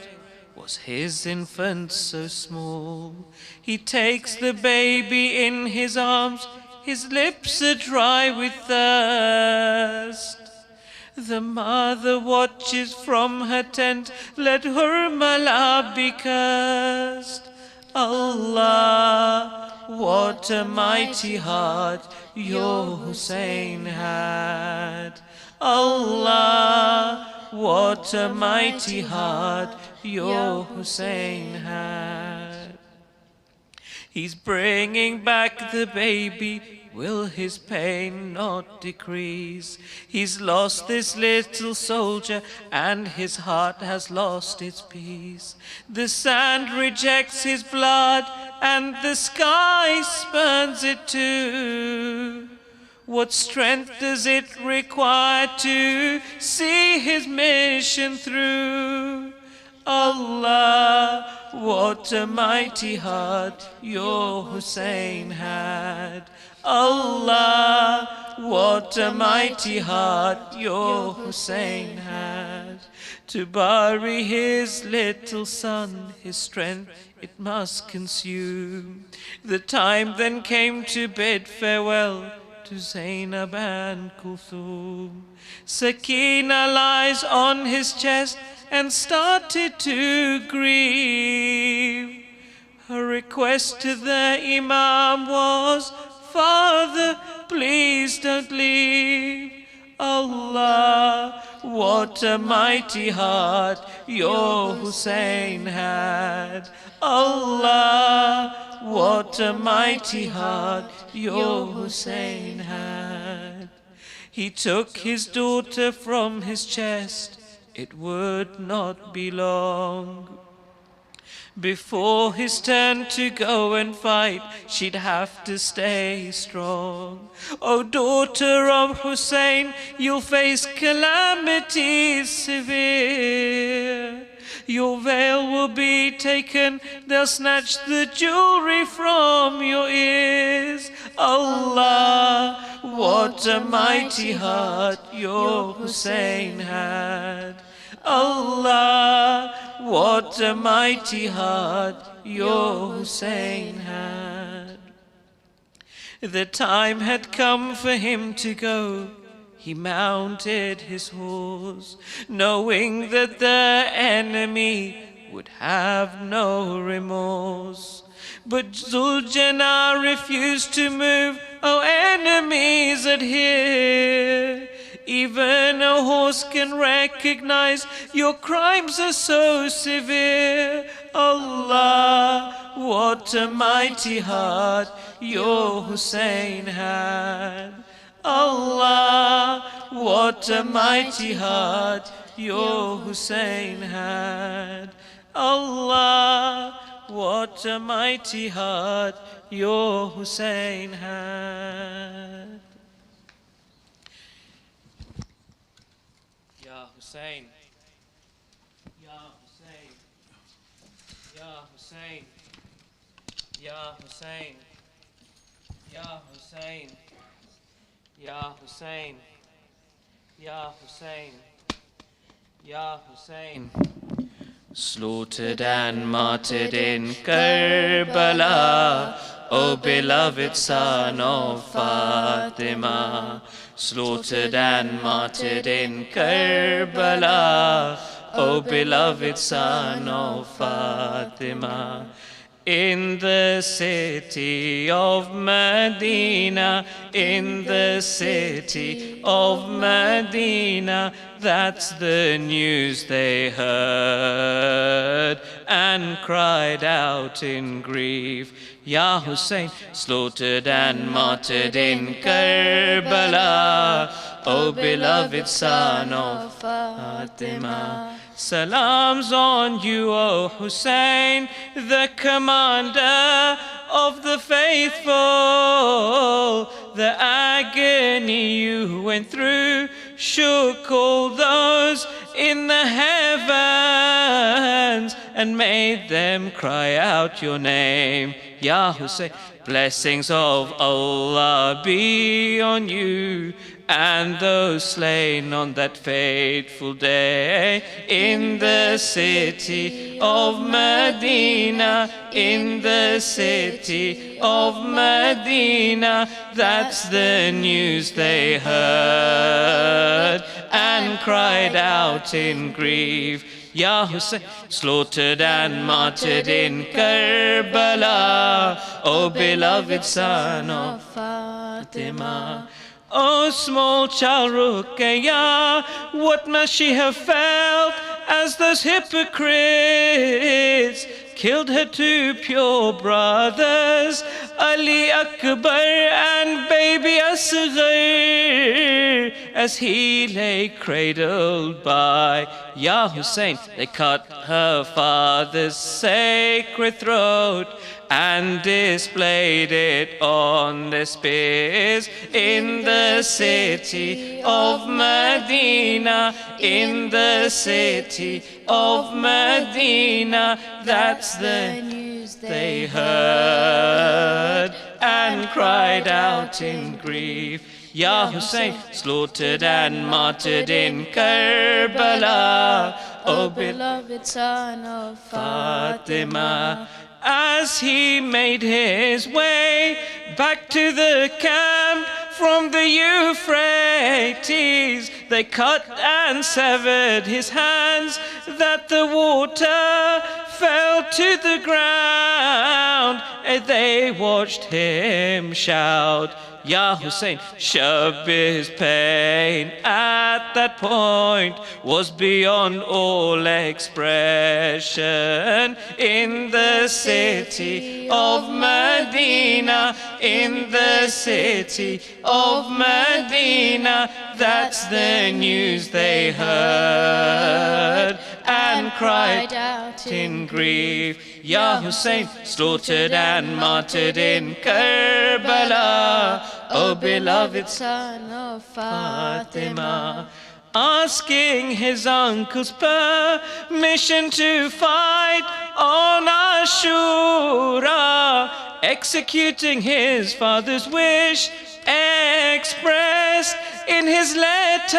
was his infant so small. He takes the baby in his arms, his lips are dry with thirst. The mother watches from her tent, let her Malah be cursed. Allah, what a mighty heart your Hussein had. Allah, what a mighty heart your Hussein had. He's bringing back the baby, will his pain not decrease? He's lost this little soldier and his heart has lost its peace. The sand rejects his blood and the sky spurns it too. What strength does it require to see his mission through? Allah, what a mighty heart your Hussein had. Allah, what a mighty heart your Hussein had. To bury his little son, his strength it must consume. The time then came to bid farewell to Zainab and Kulthum. Sakina lies on his chest and started to grieve. Her request to the Imam was, Father, please don't leave. Allah, what a mighty heart your Hussein had. Allah, what a mighty heart your Hussein had. He took his daughter from his chest, it would not be long before his turn to go and fight, she'd have to stay strong. O daughter of Hussein, you'll face calamities severe. Your veil will be taken, they'll snatch the jewelry from your ears. Allah, what a mighty heart your Hussein had. Allah, what a mighty heart your Hussein had. The time had come for him to go. He mounted his horse, knowing that the enemy would have no remorse. But Zuljana refused to move. Oh, enemies adhere. Even a horse can recognize your crimes are so severe. Allah, what a mighty heart your Hussein had. Allah, what a mighty heart your Hussein had. Allah, what a mighty heart your Hussein had. Ya Hussein, Ya Hussein, Ya Hussein, Ya Hussein, Ya Hussein, Ya Hussein, Ya Hussein, Ya Hussein. Slaughtered and martyred in Karbala, O beloved son of Fatima. Slaughtered and martyred in Karbala, O beloved son of Fatima. In the city of Medina, in the city of Medina, that's the news they heard and cried out in grief. Ya Hussein, slaughtered and martyred in Karbala, O beloved son of Fatima. Salams on you, O Hussein, the commander of the faithful. The agony you went through shook all those in the heavens and made them cry out your name. Ya Hussein, blessings of Allah be on you and those slain on that fateful day. In the city of Medina, in the city of Medina, that's the news they heard and cried out in grief. Ya Hussein, slaughtered and martyred in Karbala, O beloved son of Fatima. Oh, small child Ruqayyah, what must she have felt as those hypocrites killed her two pure brothers, Ali Akbar and baby Asghar, as he lay cradled by. Ya Hussein, they cut her father's sacred throat and displayed it on the spears. In the city of Medina, in the city of Medina, that's the news they heard and cried out in grief. Ya Hussein, slaughtered and martyred in Karbala, O beloved son of Fatima. As he made his way back to the camp from the Euphrates, they cut and severed his hands that the water fell to the ground, and they watched him shout. Ya Hussein, Shabbir's pain at that point was beyond all expression. In the city of Medina, in the city of Medina, that's the news they heard and cried out in grief. Ya Hussein, slaughtered and martyred in Karbala, O beloved son of Fatima. Asking his uncle's permission to fight on Ashura, executing his father's wish expressed in his letter.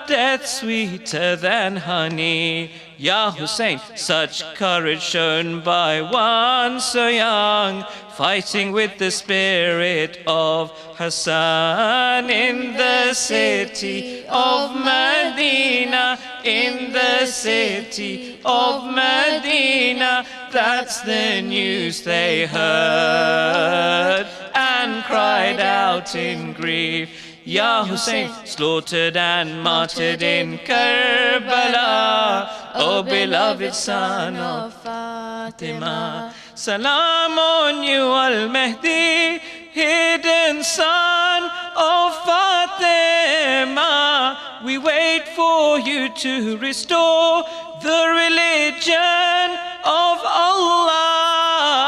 Death sweeter than honey, Ya Hussein, such courage shown by one so young, fighting with the spirit of Hassan in the city of Medina, in the city of Medina. That's the news they heard and cried out in grief. Ya Hussein, slaughtered and martyred in Karbala, O beloved son of Fatima. Salam on you, Al-Mahdi, hidden son of Fatima. We wait for you to restore the religion of Allah,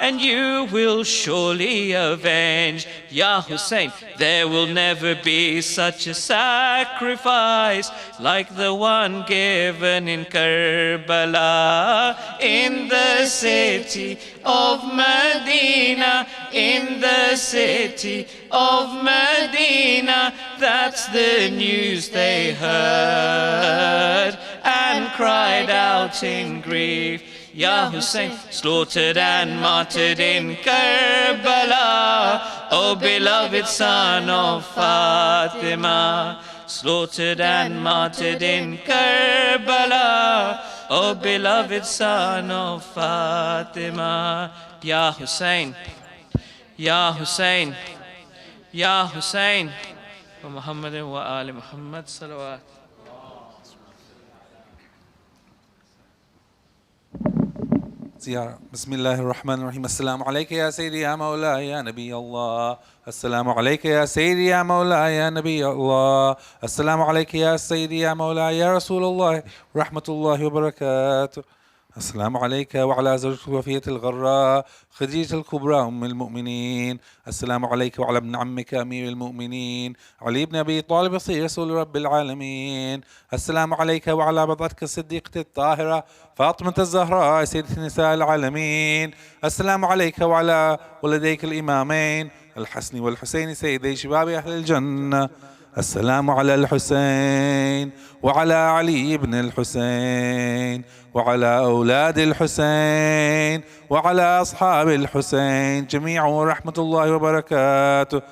and you will surely avenge. Ya Hussein, there will never be such a sacrifice like the one given in Karbala, in the city of Medina, in the city of Medina. That's the news they heard and cried out in grief. Ya Hussein, slaughtered and martyred in Karbala, O beloved son of Fatima. Slaughtered and martyred in Karbala, O beloved son of Fatima. Ya Hussein, Ya Hussein, Ya Hussein, wa Muhammadin wa ali Muhammad salawat.
زيارة. بسم الله الرحمن الرحيم. السلام عليك يا سيدي يا مولاي يا نبي الله. السلام عليك يا سيدي يا مولاي يا نبي الله. السلام عليك يا سيدي يا مولاي يا رسول الله ورحمة الله وبركاته. السلام عليك وعلى زوجتك الوفية الغراء خديجة الكبرى أم المؤمنين. السلام عليك وعلى ابن عمك أمير المؤمنين علي بن أبي طالب صير رسول رب العالمين. السلام عليك وعلى بضعتك الصديقة الطاهرة فاطمة الزهراء سيدة نساء العالمين. السلام عليك وعلى ولديك الإمامين الحسن والحسين سيدي شباب أهل الجنة. السلام على الحسين وعلى علي بن الحسين وعلى أولاد الحسين وعلى أصحاب الحسين جميعا ورحمة الله وبركاته.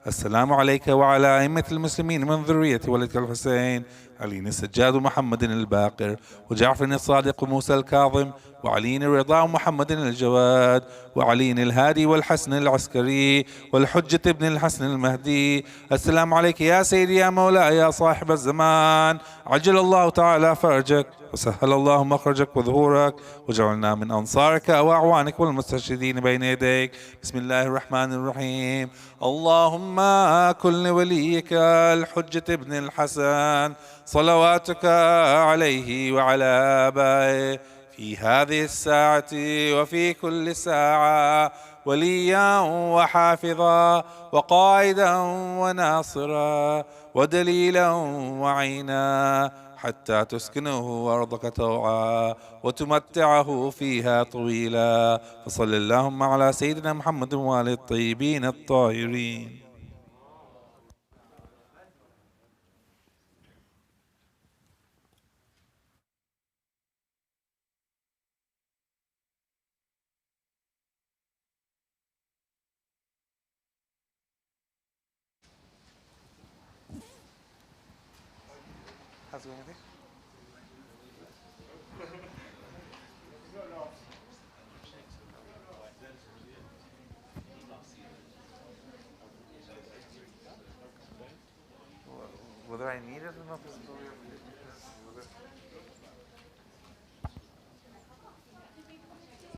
السلام عليك وعلى أئمة المسلمين من ذرية ولدك الحسين علي السجاد ومحمد الباقر وجعفر الصادق وموسى الكاظم وعلي الرضا ومحمد الجواد وعلي الهادي والحسن العسكري والحجة ابن الحسن المهدي. السلام عليك يا سيدي يا مولاي يا صاحب الزمان، عجل الله تعالى فرجك وسهل الله مخرجك وظهورك وجعلنا من أنصارك وأعوانك والمستشهدين بين يديك. بسم الله الرحمن الرحيم. اللهم كن لوليك الحجة ابن الحسن صلواتك عليه وعلى آبائه في هذه الساعة وفي كل ساعة وليا وحافظا وقائدا وناصرا ودليلا وعينا حتى تسكنه أرضك طوعا وتمتعه فيها طويلا. فصل اللهم على سيدنا محمد وآله الطيبين الطاهرين. Whether I need it or not is